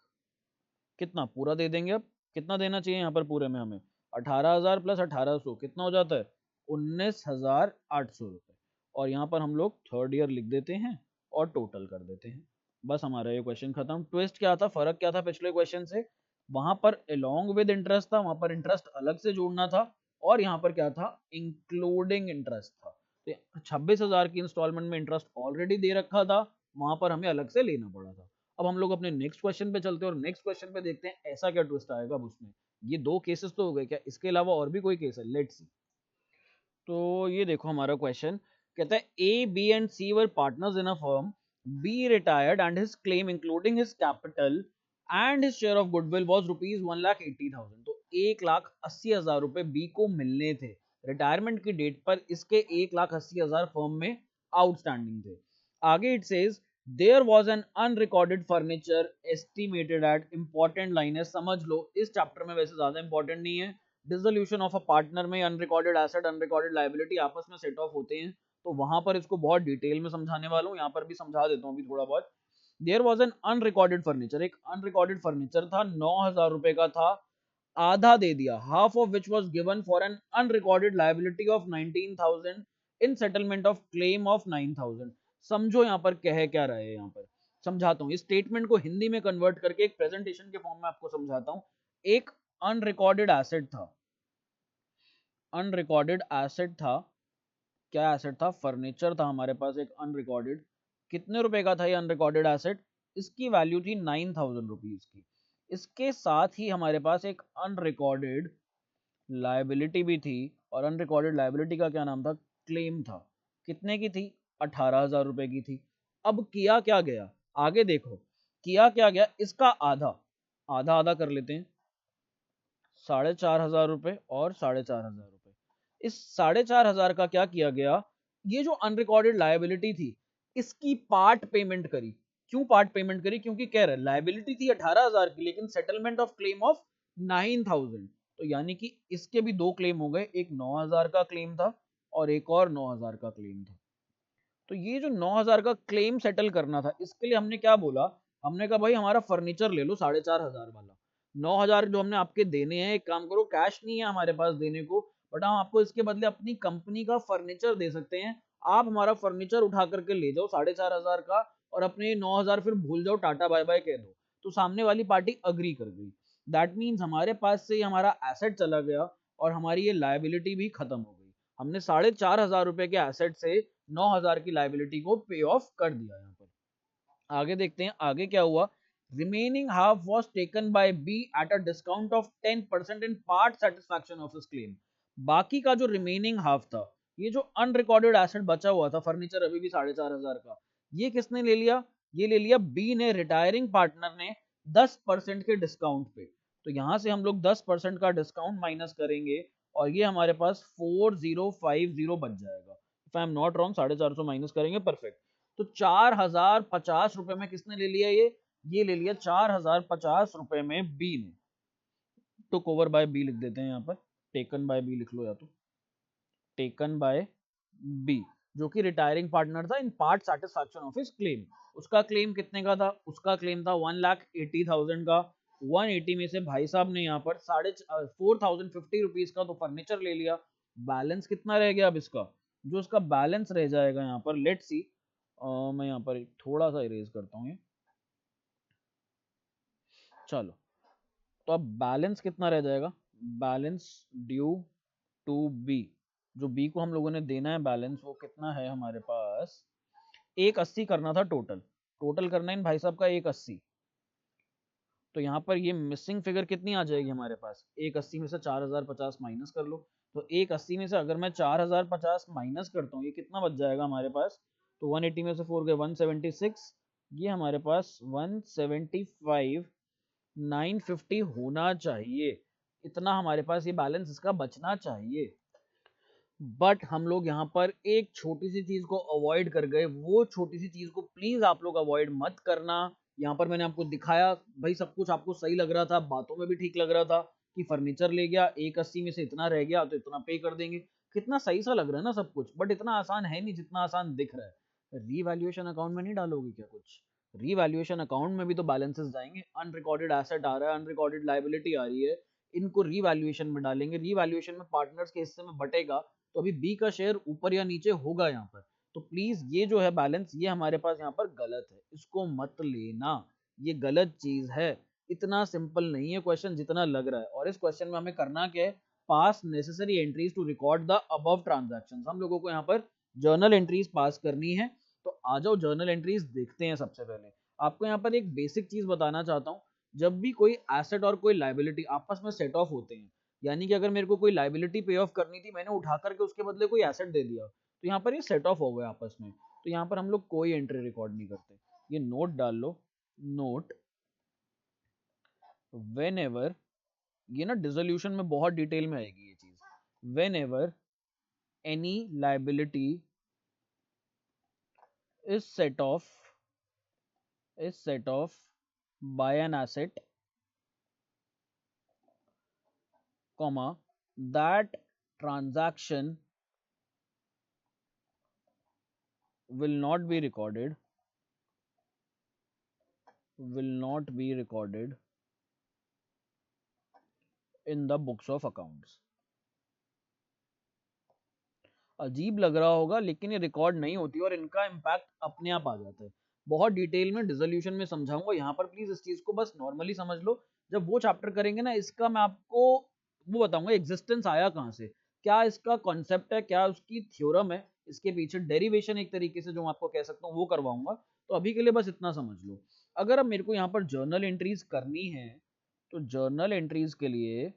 Speaker 1: कितना पूरा दे देंगे। अब कितना देना चाहिए यहाँ पर पूरे में हमें, 18,000 प्लस 1,800 कितना हो जाता है, 19,800 रुपए। और यहाँ पर हम लोग थर्ड ईयर लिख देते हैं और टोटल कर देते हैं। बस हमारा ये क्वेश्चन खत्म। ट्विस्ट क्या था, फर्क क्या था पिछले क्वेश्चन से, वहां पर अलोंग विद इंटरेस्ट था, वहां पर इंटरेस्ट अलग से जोड़ना था, और यहाँ पर क्या था, इंक्लूडिंग इंटरेस्ट था। तो 26,000 की इंस्टॉलमेंट में इंटरेस्ट ऑलरेडी दे रखा था, वहां पर हमें अलग से लेना पड़ा था। अब हम लोग अपने नेक्स्ट क्वेश्चन पे चलते हैं, और नेक्स्ट क्वेश्चन पे देखते हैं ऐसा क्या ट्विस्ट आएगा अब उसमें। ये 2 केसेस तो हो गए, क्या इसके अलावा और भी कोई केस है, लेट्स सी। तो ये देखो हमारा क्वेश्चन कहता है A B and C were partners in a firm, B retired and his claim including his capital and his share of goodwill was rupees 1,80,000। तो 1,80,000 रुपए बी को मिलने थे रिटायरमेंट की डेट पर, इसके 1,80,000 फर्म में आउटस्टैंडिंग थे। आगे it says there was an unrecorded furniture estimated at, important line है समझ लो, इस चैप्टर में वैसे ज्यादा इंपॉर्टेंट नहीं है। डिसोल्यूशन ऑफ अ पार्टनर में अनरिकॉर्डेड एसेट अनरिकॉर्डेड लायबिलिटी आपस में सेट ऑफ होते हैं, तो वहां पर इसको बहुत डिटेल में समझाने वाला हूँ, यहाँ पर भी समझा देता हूँ अभी थोड़ा बहुत। There was an unrecorded furniture, एक अनरिकॉर्डेड फर्नीचर था, 9,000 रुपए का था, आधा दे दिया, half of which was given for an unrecorded liability of 19,000 in settlement of claim of 9,000। समझो यहाँ पर कह क्या रहे हैं, यहाँ पर समझाता हूँ, इस स्टेटमेंट को हिंदी में कन्वर्ट करके एक प्रेजेंटेशन के फॉर्म में आपको समझाता हूँ। एक अनरिकॉर्डेड एसेट था, अनरिकॉर्डेड एसेट था, क्या एसेट था, फर्नीचर था हमारे पास एक अनरिकॉर्डेड। कितने रुपए का था ये अनरिकॉर्डेड एसेट, इसकी वैल्यू थी 9,000 रुपीज की। इसके साथ ही हमारे पास एक अनरिकॉर्डेड लायबिलिटी भी थी, और अनरिकॉर्डेड लायबिलिटी का क्या नाम था, क्लेम था। कितने की थी, 18,000 रुपए की थी। अब किया क्या गया, आगे देखो, किया क्या गया, इसका आधा, आधा आधा कर लेते हैं, 4,500 रुपए और 4,500 रुपए। इस 4,500 का क्या किया गया, ये जो अनरिकॉर्डेड लायबिलिटी थी इसकी पार्ट पेमेंट करी। क्यों पार्ट पेमेंट करी, क्योंकि कह रहे लायबिलिटी थी 18,000 की, लेकिन सेटलमेंट ऑफ क्लेम ऑफ 9,000, तो यानी कि इसके भी दो क्लेम हो गए, एक 9,000 का क्लेम था और एक और 9,000 का क्लेम था। तो ये जो 9,000 का क्लेम सेटल करना था, इसके लिए हमने क्या बोला, हमने कहा भाई हमारा फर्नीचर ले लो 4,500 वाला, 9,000 जो हमने आपके देने हैं, एक काम करो, कैश नहीं है हमारे पास देने को, बट हम आपको इसके बदले अपनी कंपनी का फर्नीचर दे सकते हैं। आप हमारा फर्नीचर उठा करके ले जाओ 4,500 का, और अपने 9,000 फिर भूल जाओ, टाटा बाय बाय कह दो। तो सामने वाली पार्टी अग्री कर गई। दैट मीन्स हमारे पास से हमारा एसेट चला गया और हमारी ये लायबिलिटी भी खत्म हो गई। हमने 4,500 रुपए के एसेट से 9,000 की लायबिलिटी को पे ऑफ कर दिया। यहाँ पर आगे देखते हैं, आगे क्या हुआ, remaining half was taken by B at a discount of 10% in part satisfaction of his claim. बाकी का जो रिमेनिंग हाफ था, ये जो अनरिकॉर्डेड एसेट बचा हुआ था, फर्नीचर अभी भी 4,500 का, ये किसने ले लिया, ये ले लिया बी ने, रिटायरिंग पार्टनर ने, 10% के डिस्काउंट पे। तो यहां से हम लोग 10% का डिस्काउंट माइनस करेंगे और ये हमारे पास 4050 बच जाएगा। If I am not wrong, 450 minus करेंगे, परफेक्ट। तो 4,050 रुपए में किसने ले लिया, ये ले लिया 4,050 रुपए में बी ने। तो कवर बाय बी लिख देते हैं यहाँ पर, टेकन बाय बी लिख लो, या तो टेकन बाय बी, जो कि रिटायरिंग पार्टनर था इन part satisfaction of his claim. उसका क्लेम कितने का था, उसका क्लेम था 1,80,000 का। 180 में से भाई साहब ने यहाँ पर 4,050 रुपीज का तो फर्नीचर ले लिया। बैलेंस कितना रह गया अब इसका, जो इसका बैलेंस रह जाएगा यहाँ पर, लेट्स सी, मैं यहाँ पर थोड़ा सा इरेज करता हूँ ये, चलो। तो अब बैलेंस कितना रह जाएगा, बैलेंस ड्यू टू बी, जो बी को हम लोगों ने देना है बैलेंस, वो कितना है हमारे पास, 180 करना था टोटल, टोटल करना है इन भाई साहब का 180। तो यहाँ पर ये मिसिंग फिगर कितनी आ जाएगी हमारे पास, 180 में से 4,050 माइनस कर लो। तो 180 में से अगर मैं 4,050 माइनस करता हूँ, ये कितना बच जाएगा हमारे पास, तो 180 में से 4 गए 176, ये हमारे पास 175 950 होना चाहिए। इतना हमारे पास ये बैलेंस इसका बचना चाहिए। बट हम लोग यहाँ पर एक छोटी सी चीज को अवॉइड कर गए, वो छोटी सी चीज को प्लीज आप लोग अवॉइड मत करना। यहाँ पर मैंने आपको दिखाया, भाई सब कुछ आपको सही लग रहा था, बातों में भी ठीक लग रहा था कि फर्नीचर ले गया, 180 में से इतना रह गया तो इतना पे कर देंगे, कितना सही सा लग रहा है ना सब कुछ, बट इतना आसान है नहीं जितना आसान दिख रहा है। रीवैल्यूएशन अकाउंट में नहीं डालोगे क्या कुछ, रीवैल्यूएशन अकाउंट में भी तो बैलेंसेस जाएंगे, अनरिकॉर्डेड एसेट आ रहा है, अनरिकॉर्डेड लाइबिलिटी आ रही है, इनको रीवैल्यूएशन में डालेंगे, रीवैल्यूएशन में पार्टनर्स के हिस्से में बटेगा, तो अभी बी का शेयर ऊपर या नीचे होगा यहाँ पर। तो प्लीज ये जो है बैलेंस, ये हमारे पास यहाँ पर गलत है, इसको मत लेना, ये गलत चीज है। इतना सिंपल नहीं है क्वेश्चन जितना लग रहा है, और इस क्वेश्चन में हमें करना क्या है, pass necessary entries to record the above transactions. हम लोगों को यहाँ पर जर्नल एंट्रीज पास करनी है। तो आ जाओ जर्नल एंट्रीज देखते हैं। सबसे पहले आपको यहाँ पर एक बेसिक चीज बताना चाहता हूँ, जब भी कोई एसेट और कोई लाइबिलिटी आपस में सेट ऑफ होते हैं, यानी कि अगर मेरे को कोई लाइबिलिटी पे ऑफ करनी थी, मैंने उठा करके उसके बदले कोई एसेट दे दिया, तो यहाँ पर ये सेट ऑफ हो गए आपस में, तो यहाँ पर हम लोग कोई एंट्री रिकॉर्ड नहीं करते। ये नोट डाल लो, नोट वेन एवर, ये ना डिसोल्यूशन में बहुत डिटेल में आएगी ये चीज, whenever any liability is set off by an asset, comma, that transaction will not be recorded will not be recorded in the books of accounts. अजीब लग रहा होगा लेकिन ये रिकॉर्ड नहीं होती और इनका इम्पैक्ट अपने आप आ जाता है। बहुत डिटेल में डिसोल्यूशन में समझाऊंगा, यहाँ पर प्लीज इस चीज को बस नॉर्मली समझ लो। जब वो चैप्टर करेंगे ना, इसका मैं आपको वो बताऊंगा एग्जिस्टेंस आया कहाँ से, क्या इसका कॉन्सेप्ट है, क्या उसकी थ्योरम है, इसके पीछे डेरिवेशन एक तरीके से जो मैं आपको कह सकता हूँ वो करवाऊंगा। तो अभी के लिए बस इतना समझ लो। अगर अब मेरे को यहाँ पर जर्नल एंट्रीज करनी है, तो जर्नल एंट्रीज के लिए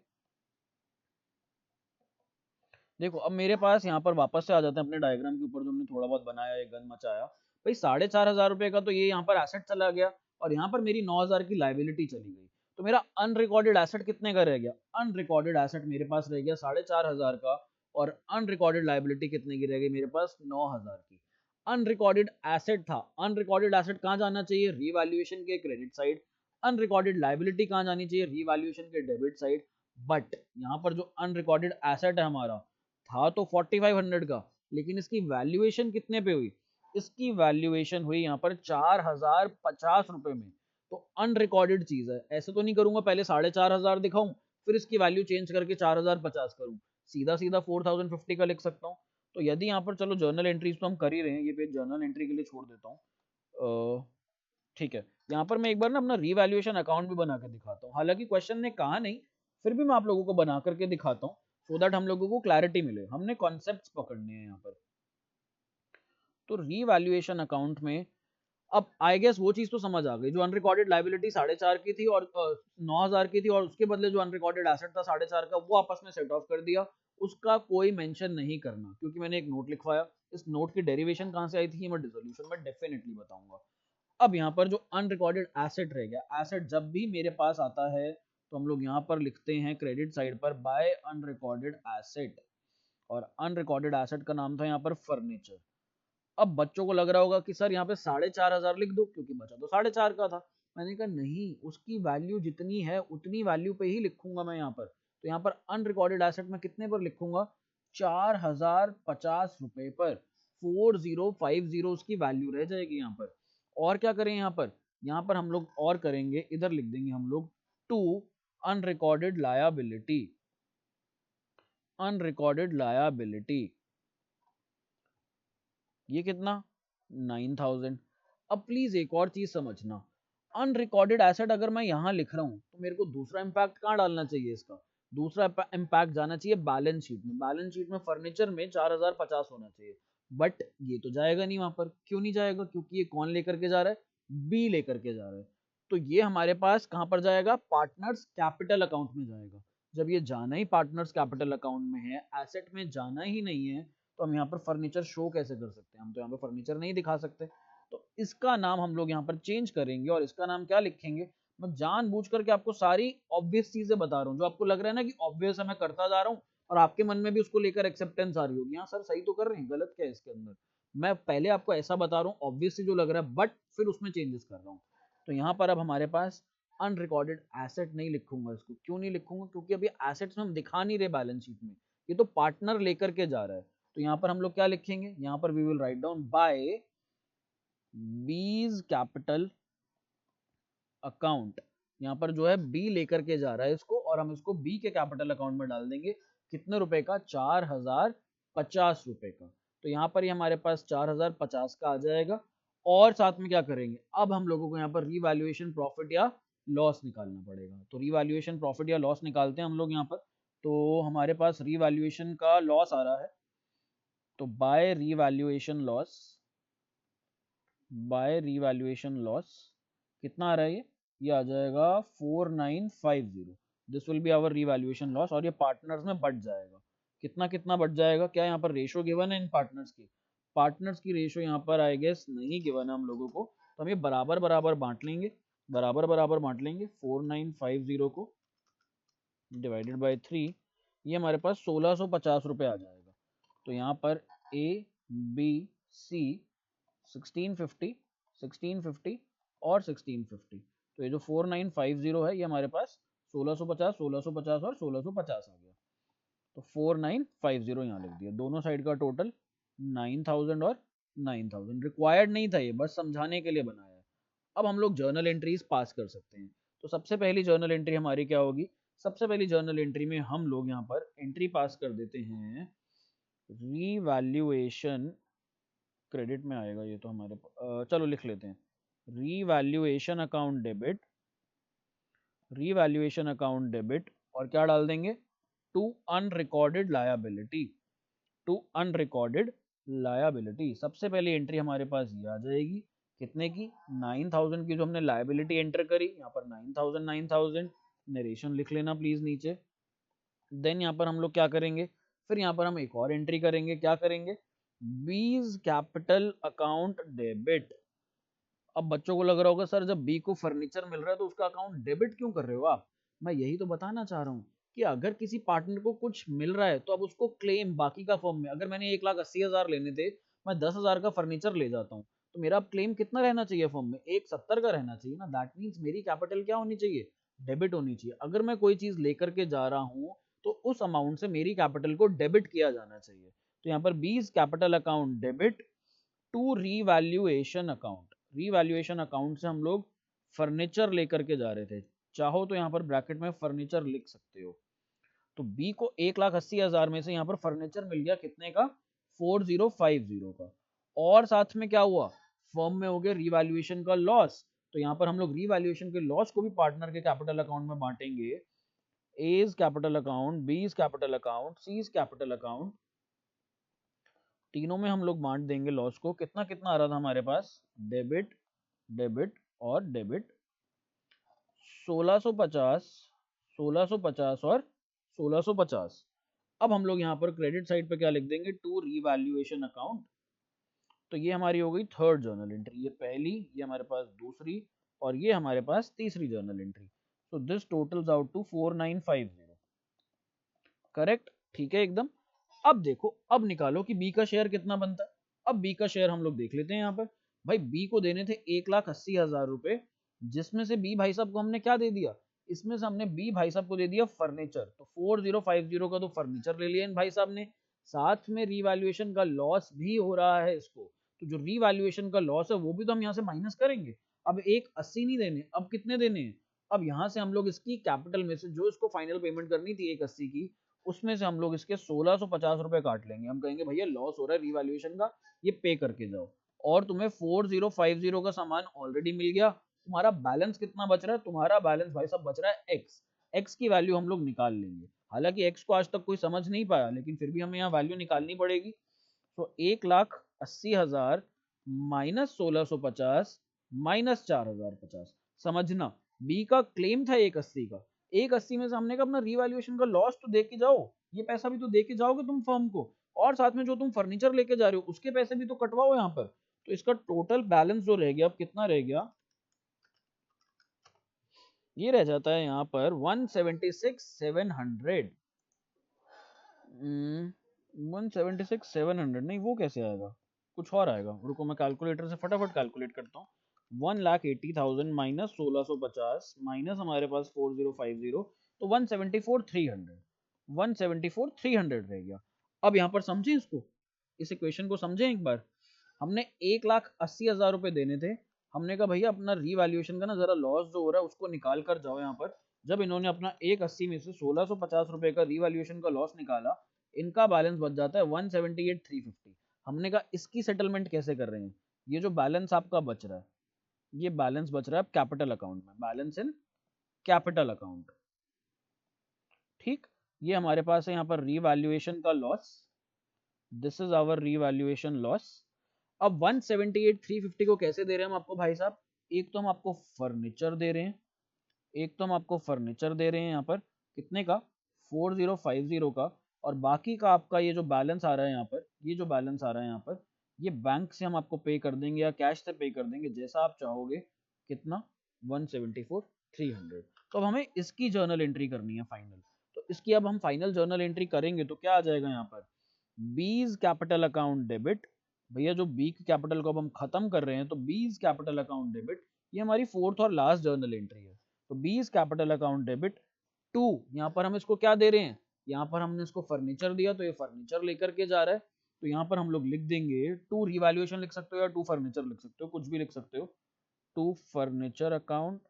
Speaker 1: देखो, अब मेरे पास यहाँ पर वापस से आ जाते हैं अपने डायग्राम के ऊपर जो हमने थोड़ा बहुत बनाया, एक गन मचाया। भाई 4,500 का तो ये यहाँ पर एसेट चला गया, और यहाँ पर मेरी 9,000 की लाइबिलिटी चली गई। तो मेरा अनरिकॉर्डेड एसेट कितने का रह गया? अनरिकॉर्डेड एसेट मेरे पास रह गया 4,500 का, और अनरिकॉर्डेड लाइबिलिटी कितने की रह गई मेरे पास? 9,000 की। अनरिकॉर्डेड एसेट था, अनरिकॉर्डेड एसेट कहाँ जाना चाहिए? रीवैल्यूएशन के क्रेडिट साइड। अनरिकॉर्डेड लाइबिलिटी कहाँ जानी चाहिए? रीवैल्यूएशन के डेबिट साइड। बट यहाँ पर जो अनरिकॉर्डेड एसेट है हमारा, था तो 4500 का, लेकिन इसकी वैल्यूएशन कितने पे हुई? इसकी वैल्यूएशन हुई यहाँ पर 4,050 रुपए में। तो अनरिकॉर्डेड चीज है, ऐसे तो नहीं करूंगा पहले 4,500 दिखाऊं फिर इसकी वैल्यू चेंज करके 4,050 करूं, सीधा सीधा 4,050 का लिख सकता हूँ। तो यदि यहाँ पर चलो जर्नल एंट्रीज तो हम कर ही रहे हैं, ये पेज जर्नल एंट्री के लिए छोड़ देता हूँ। ठीक है, यहाँ पर मैं एक बार ना अपना रीवैल्यूएशन अकाउंट भी बना कर दिखाता हूँ। हालांकि क्वेश्चन ने कहा नहीं, फिर भी मैं आप लोगों को बना करके दिखाता हूँ, सो दैट हम लोगों को क्लैरिटी मिले। हमने कॉन्सेप्ट्स पकड़ने हैं यहाँ पर। तो रीवैल्यूएशन अकाउंट में अब आई गेस वो चीज तो समझ आ गई, जो अनरिकॉर्डेड लाइबिलिटी 4,500 की थी और 9,000 की थी, और उसके बदले जो अनरिकॉर्डेड एसेट था 4,500 का, वो आपस में सेट ऑफ कर दिया। उसका कोई मेंशन नहीं करना, क्योंकि मैंने एक नोट लिखवाया। इस नोट की डेरिवेशन कहाँ से आई थी मैं डिसोल्यूशन में डेफिनेटली बताऊंगा। अब यहाँ पर जो अनरिकॉर्डेड एसेट रह गया, एसेट जब भी मेरे पास आता है तो हम लोग यहाँ पर लिखते हैं क्रेडिट साइड पर बाय अनरिकॉर्डेड एसेट, और अनरिकॉर्डेड एसेट का नाम था यहाँ पर फर्नीचर। अब बच्चों को लग रहा होगा कि सर यहाँ पे 4,500 लिख दो, क्योंकि बचा तो 4,500 का था। मैंने कहा नहीं, उसकी वैल्यू जितनी है उतनी वैल्यू पे ही लिखूंगा मैं यहाँ पर। तो यहाँ पर अनरिकॉर्डेड एसेट में कितने पर लिखूंगा? 4,050 रुपए पर। 4050 उसकी वैल्यू रह जाएगी यहाँ पर। और क्या करें यहाँ पर? यहाँ पर हम लोग और करेंगे, इधर लिख देंगे हम लोग to unrecorded liability. Unrecorded liability ये कितना? 9,000। अब प्लीज एक और चीज समझना, अनरिकॉर्डेड एसेट अगर मैं यहां लिख रहा हूं तो मेरे को दूसरा इंपैक्ट कहां डालना चाहिए इसका? दूसरा इंपैक्ट जाना चाहिए बैलेंस शीट में। बैलेंस शीट में फर्नीचर में 4,050 होना चाहिए। बट ये तो जाएगा नहीं वहां पर। क्यों नहीं जाएगा? क्योंकि ये कौन लेकर के जा रहा है? बी लेकर के जा रहा है। तो ये हमारे पास कहां पर जाएगा? पार्टनर्स कैपिटल अकाउंट में जाएगा। जब ये जाना ही पार्टनर्स कैपिटल अकाउंट में है, एसेट में जाना ही नहीं है, तो हम यहाँ पर फर्नीचर शो कैसे कर सकते हैं? हम तो यहाँ पर फर्नीचर नहीं दिखा सकते। तो इसका नाम हम लोग यहाँ पर चेंज करेंगे, और इसका नाम क्या लिखेंगे? मैं जानबूझ करके आपको सारी ऑब्वियस चीजें बता रहा हूँ, जो आपको लग रहा है ना कि ऑब्वियस है, मैं करता जा रहा हूँ, और आपके मन में भी उसको लेकर एक्सेप्टेंस आ रही होगी, हाँ सर सही तो कर रहे हैं, गलत क्या है इसके अंदर। मैं पहले आपको ऐसा बता रहा हूँ ऑब्वियसली जो लग रहा है, बट फिर उसमें चेंजेस कर रहा हूँ। तो यहाँ पर अब हमारे पास अनरिकॉर्डेड एसेट नहीं लिखूंगा इसको। क्यों नहीं लिखूंगा? क्योंकि अभी एसेट्स में हम दिखा नहीं रहे बैलेंस शीट में, ये तो पार्टनर लेकर के जा रहा है। तो यहाँ पर हम लोग क्या लिखेंगे? यहाँ पर we will write down by B's capital account. यहाँ पर जो है बी लेकर के जा रहा है इसको, और हम इसको बी के कैपिटल अकाउंट में डाल देंगे। कितने रुपए का? 4,050 रुपए का। तो यहाँ पर ही हमारे पास 4,050 का आ जाएगा। और साथ में क्या करेंगे? अब हम लोगों को यहाँ पर रीवैल्यूएशन प्रॉफिट या लॉस निकालना पड़ेगा। तो रीवैल्यूएशन प्रॉफिट या लॉस निकालते हैं हम लोग यहाँ पर। तो हमारे पास रीवैल्यूएशन का लॉस आ रहा है, तो बाय रीवैल्यूएशन लॉस कितना आ रहा है? ये आ जाएगा 4,950। This will be our revaluation loss, और ये पार्टनर्स में बढ़ जाएगा। कितना कितना बढ़ जाएगा? क्या यहाँ पर रेशो गिवन है इन पार्टनर्स की? पार्टनर्स की रेशो यहाँ पर आई गेस नहीं गिवन है हम लोगों को, तो हम ये बराबर बराबर बांट लेंगे। बराबर बराबर बांट लेंगे 4,950 को डिवाइडेड बाई 3, ये हमारे पास 1,650 आ जाएगा। तो यहाँ पर ए बी सी 1650, 1650 और 1650, तो ये जो 4,950 है ये हमारे पास 1,650, 1,650 और 1,650 आ गया। तो 4,950 यहाँ लिख दिया। दोनों साइड का टोटल 9,000 और 9,000। रिक्वायर्ड नहीं था ये, बस समझाने के लिए बनाया है। अब हम लोग जर्नल एंट्रीज पास कर सकते हैं। तो सबसे पहली जर्नल एंट्री हमारी क्या होगी? सबसे पहली जर्नल एंट्री में हम लोग यहाँ पर एंट्री पास कर देते हैं रीवैल्यूएशन, क्रेडिट में आएगा ये तो हमारे चलो लिख लेते हैं revaluation account debit, revaluation account debit, और क्या डाल देंगे? To unrecorded liability, to unrecorded liability. सबसे पहली एंट्री हमारे पास ये आ जाएगी, कितने की? 9000 की जो हमने लायबिलिटी एंटर करी, यहाँ पर 9000 9000 नरेशन लिख लेना प्लीज नीचे। देन यहाँ पर हम लोग क्या करेंगे? फिर यहाँ पर हम एक और एंट्री करेंगे, क्या करेंगे? बीज कैपिटल अकाउंट डेबिट। अब बच्चों को लग रहा होगा सर जब बी को फर्नीचर मिल रहा है तो उसका अकाउंट डेबिट क्यों कर रहे हो आप? मैं यही तो बताना चाह रहा हूँ कि अगर किसी पार्टनर को कुछ मिल रहा है तो अब उसको क्लेम बाकी का फॉर्म में, अगर मैंने 1,80,000 लेने थे, मैं 10,000 का फर्नीचर ले जाता हूँ, तो मेरा अब क्लेम कितना रहना चाहिए फॉर्म में? 170 का रहना चाहिए ना। दैट मीन्स मेरी कैपिटल क्या होनी चाहिए? डेबिट होनी चाहिए। अगर मैं कोई चीज लेकर के जा रहा हूँ तो उस अमाउंट से मेरी कैपिटल को डेबिट किया जाना चाहिए। तो यहाँ पर B's capital account debit to revaluation account, revaluation account से हम लोग फर्नीचर लेकर के जा रहे थे। चाहो तो यहाँ पर ब्रैकेट में फर्नीचर लिख सकते हो। तो बी को 1,80,000 में से यहाँ पर फर्नीचर मिल गया कितने का? 4050 का। और साथ में क्या हुआ? फर्म में हो गया रीवैल्यूएशन का लॉस। तो यहाँ पर हम लोग रीवैल्यूएशन के लॉस को भी पार्टनर के कैपिटल अकाउंट में बांटेंगे। A capital account, B capital account, C capital account, तीनों में हम लोग बांट देंगे लॉस को। कितना कितना आ रहा था हमारे पास? डेबिट, डेबिट और डेबिट। 1650, 1650 और 1650। अब हम लोग यहाँ पर क्रेडिट साइड पे क्या लिख देंगे? To revaluation account. तो ये हमारी हो गई थर्ड जर्नल एंट्री, ये पहली, ये हमारे पास दूसरी, और ये हमारे पास तीसरी journal entry. So this totals out to 4950। Correct? ठीक है एकदम। अब देखो, अब निकालो कि बी का शेयर कितना बनता है। अब बी का शेयर हम लोग देख लेते हैं यहाँ पर। भाई बी को देने थे 1,80,000 रुपए, जिसमें से बी भाई साहब को हमने क्या दे दिया? इसमें से हमने बी भाई साहब को दे दिया फर्नीचर। तो 4050 का तो फर्नीचर ले लिया इन भाई साहब ने, साथ में रीवैल्यूएशन का लॉस भी हो रहा है इसको। तो जो रीवैल्यूएशन का लॉस है वो भी तो हम यहाँ से माइनस करेंगे। अब 180 नहीं देने, अब कितने देने हैं? अब यहाँ से हम लोग इसकी कैपिटल में से जो इसको फाइनल पेमेंट करनी थी 180 की, उसमें से हम लोग इसके 1650 रुपए काट लेंगे। हम कहेंगे भैया लॉस हो रहा है रीवैल्यूएशन का, ये पे करके जाओ। और तुम्हें 4050 का सामान ऑलरेडी मिल गया। तुम्हारा बैलेंस कितना बच रहा है? तुम्हारा बैलेंस भाई साहब बच रहा है एक्स। एक्स की वैल्यू हम लोग निकाल लेंगे। हालांकि एक्स को आज तक कोई समझ नहीं पाया, लेकिन फिर भी हमें यहाँ वैल्यू निकालनी पड़ेगी। तो 1,80,000 माइनस 1650 माइनस 4,050। समझना, बी का क्लेम था 180 का, 180 में से हमने कहा अपना रीवैल्यूएशन का लॉस तो दे के जाओ, ये पैसा भी तो दे के जाओगे तुम फर्म को, और साथ में जो तुम फर्नीचर लेके जा रहे हो उसके पैसे भी तो कटवाओ यहाँ पर। तो इसका टोटल बैलेंस जो रह गया, अब कितना रह गया? ये रह जाता है यहाँ पर 176,700। 176,700 नहीं, वो कैसे आएगा? कुछ और आएगा, रुको मैं कैलकुलेटर से फटाफट कैलकुलेट करता हूँ। 1,80,000 माइनस 1650 माइनस हमारे पास 4050, तो 174,300, 174,300 रह गया। अब यहाँ पर समझे इसको, इस इक्वेशन को समझे एक बार। हमने 1,80,000 रुपए देने थे। हमने कहा भैया अपना रीवैल्यूएशन का ना जरा लॉस जो हो रहा है उसको निकाल कर जाओ यहाँ पर। जब इन्होंने अपना 180 में से 1650 रुपए का रीवैल्यूएशन का लॉस निकाला, इनका बैलेंस बच जाता है 178,350। हमने कहा इसकी सेटलमेंट कैसे कर रहे हैं? ये जो बैलेंस आपका बच रहा है, ये बैलेंस बच रहा है कैपिटल अकाउंट में, बैलेंस इन कैपिटल अकाउंट। ठीक, ये हमारे पास है यहाँ पर रीवैल्यूएशन का loss. This is our revaluation loss. अब 178,350 को कैसे दे रहे हैं हम आपको भाई साहब? एक तो हम आपको फर्नीचर दे रहे हैं, एक तो हम आपको फर्नीचर दे रहे हैं यहाँ पर कितने का? 4050 का। और बाकी का आपका ये जो बैलेंस आ रहा है यहाँ पर, ये जो बैलेंस आ रहा है यहाँ पर, ये बैंक से हम आपको पे कर देंगे या कैश से पे कर देंगे, जैसा आप चाहोगे। कितना? 174,300। तो अब हमें इसकी जर्नल एंट्री करनी है फाइनल। तो इसकी अब हम फाइनल जर्नल एंट्री करेंगे तो क्या आ जाएगा यहाँ पर? B's capital account debit. भैया जो बी की कैपिटल को अब हम खत्म कर रहे हैं, तो बीज कैपिटल अकाउंट डेबिट, ये हमारी फोर्थ और लास्ट जर्नल एंट्री है। तो बीज कैपिटल अकाउंट डेबिट टू, यहाँ पर हम इसको क्या दे रहे हैं? यहाँ पर हमने इसको फर्नीचर दिया तो ये फर्नीचर लेकर के जा रहा है। तो यहाँ पर हम लोग लिख देंगे टू रीवैल्यूएशन लिख सकते हो या टू फर्नीचर लिख सकते हो, कुछ भी लिख सकते हो। टू फर्नीचर अकाउंट,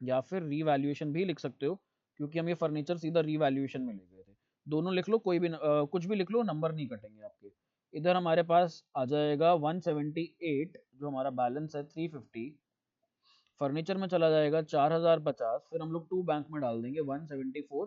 Speaker 1: या फिर रीवैल्यूएशन भी लिख सकते हो, क्योंकि हम ये फर्नीचर सीधा रीवैल्यूएशन में ले गए थे। दोनों लिख लो, कोई भी कुछ भी लिख लो, नंबर नहीं कटेंगे आपके। इधर हमारे पास आ जाएगा 178, जो हमारा बैलेंस है 350। फर्नीचर में चला जाएगा 4050, फिर हम लोग टू बैंक में डाल देंगे 174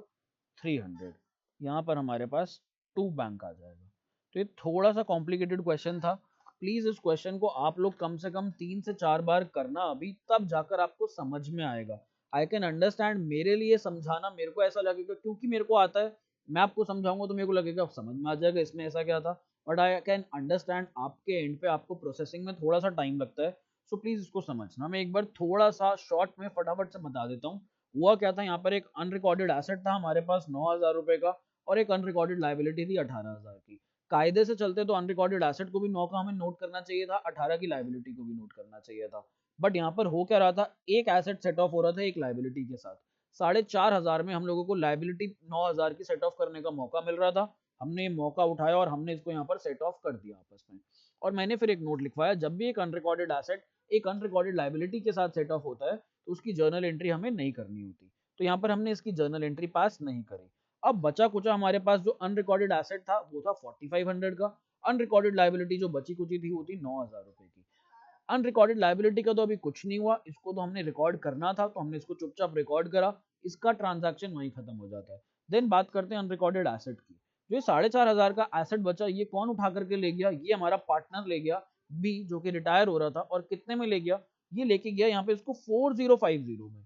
Speaker 1: 300। यहाँ पर हमारे पास टू बैंक आ जाएगा। तो ये थोड़ा सा कॉम्प्लिकेटेड क्वेश्चन था। प्लीज इस क्वेश्चन को आप लोग कम से कम 3 से 4 बार करना अभी, तब जाकर आपको समझ में आएगा। आई कैन अंडरस्टैंड, मेरे लिए समझाना मेरे को ऐसा लगेगा क्योंकि मेरे को आता है, मैं आपको समझाऊंगा तो मेरे को लगेगा अब समझ में आ जाएगा इसमें ऐसा क्या था। बट आई कैन अंडरस्टैंड आपके एंड पे आपको प्रोसेसिंग में थोड़ा सा टाइम लगता है। सो प्लीज इसको समझना। मैं एक बार थोड़ा सा शॉर्ट में फटाफट से बता देता हूँ। हुआ क्या था, यहाँ पर एक अनरिकॉर्डेड एसेट था हमारे पास 9,000 रुपए का, और एक अनरिकॉर्डेड लाइबिलिटी थी 18,000 की। कायदे से चलते तो अनरिकॉर्डेड एसेट को भी 9 का हमें नोट करना चाहिए था, 18 की लाइबिलिटी को भी नोट करना चाहिए था। बट यहाँ पर हो क्या रहा था, एक एसेट सेट ऑफ हो रहा था एक लाइबिलिटी के साथ। 4,500 में हम लोगों को लाइबिलिटी 9,000 की सेट ऑफ करने का मौका मिल रहा था। हमने ये मौका उठाया और हमने इसको यहाँ पर सेट ऑफ कर दिया आपस में। और मैंने फिर एक नोट लिखवाया, जब भी एक अनरिकॉर्डेड एसेट एक अनरिकॉर्डेड लाइबिलिटी के साथ सेट ऑफ होता है तो उसकी जर्नल एंट्री हमें नहीं करनी होती। तो यहाँ पर हमने इसकी जर्नल एंट्री पास नहीं करी। अब बचा कुचा हमारे पास जो अनरिकॉर्डेड एसेट था वो था 4500 का। अनरिकॉर्डेड लाइबिलिटी जो बची कुची थी वो थी 9,000 रुपए की। अनरिकॉर्डेड लाइबिलिटी का तो अभी कुछ नहीं हुआ, इसको तो हमने रिकॉर्ड करना था तो हमने इसको चुपचाप रिकॉर्ड करा, इसका ट्रांजैक्शन वहीं खत्म हो जाता है। देन बात करते हैं अनरिकॉर्डेड एसेट की। जो 4,500 का एसेट बचा, ये कौन उठा करके ले गया, ये हमारा पार्टनर ले गया, बी, जो कि रिटायर हो रहा था। और कितने में ले गया, ये लेके गया यहाँ पे इसको 4050 में।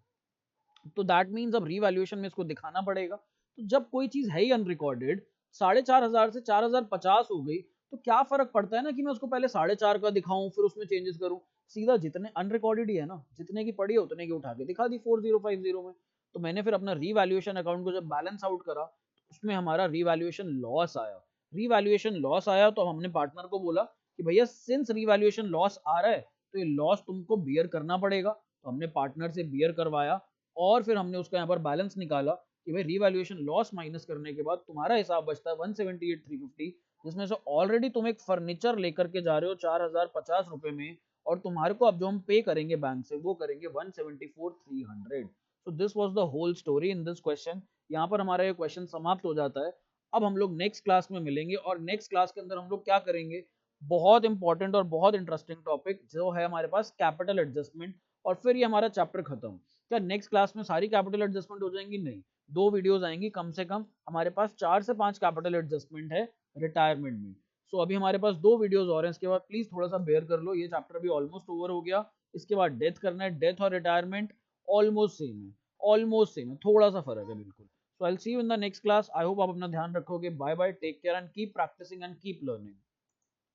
Speaker 1: तो दैट मीन्स अब रीवैल्यूएशन में इसको दिखाना पड़ेगा। तो जब कोई चीज है ही अनरिकॉर्डेड, 4,500 से 4,050 हो गई, तो क्या फर्क पड़ता है ना कि मैं उसको पहले 4,500 का दिखाऊं फिर उसमें चेंजेस करूं। सीधा जितने अनरिकॉर्डेड ही है ना, जितने की पड़ी है उतने की उठा के दिखा दी 4050 में। तो मैंने फिर अपना रीवैल्यूएशन अकाउंट को जब बैलेंस आउट करा, उसमें हमारा रीवैल्यूएशन लॉस आया। रीवैल्यूएशन लॉस आया तो हमने पार्टनर को बोला कि भैया सिंस रीवैल्यूएशन लॉस आ रहा है तो ये लॉस तुमको बियर करना पड़ेगा। तो हमने पार्टनर से बियर करवाया और फिर हमने उसका यहाँ पर बैलेंस निकाला कि भाई रीवैल्यूएशन लॉस माइनस करने के बाद तुम्हारा हिसाब बचता है 178,350, जिसमें से ऑलरेडी तुम एक फर्नीचर लेकर के जा रहे हो 4,050 रुपए में, और तुम्हारे को अब जो हम पे करेंगे बैंक से वो करेंगे 174,300। So this was the whole story in this question. यहाँ पर हमारा ये क्वेश्चन समाप्त हो जाता है। अब हम लोग नेक्स्ट क्लास में मिलेंगे और नेक्स्ट क्लास के अंदर हम लोग क्या करेंगे, बहुत इंपॉर्टेंट और बहुत इंटरेस्टिंग टॉपिक जो है हमारे पास कैपिटल एडजस्टमेंट। और फिर ये हमारा चैप्टर खत्म। क्या नेक्स्ट क्लास में सारी कैपिटल एडजस्टमेंट हो जाएंगी? नहीं, दो वीडियोस आएंगी कम से कम। हमारे पास 4 से 5 कैपिटल एडजस्टमेंट है रिटायरमेंट में। सो अभी हमारे पास दो वीडियोस और हैं, इसके बाद प्लीज थोड़ा सा बेयर कर लो। ये चैप्टर भी ऑलमोस्ट ओवर हो गया। इसके बाद डेथ करना है, डेथ और रिटायरमेंट ऑलमोस्ट सेम है, ऑलमोस्ट सेम है, थोड़ा सा फर्क है बिल्कुल। So I will see you in the next class. I hope आप अपना ध्यान रखोगे। Bye bye, take care and keep practicing and keep learning.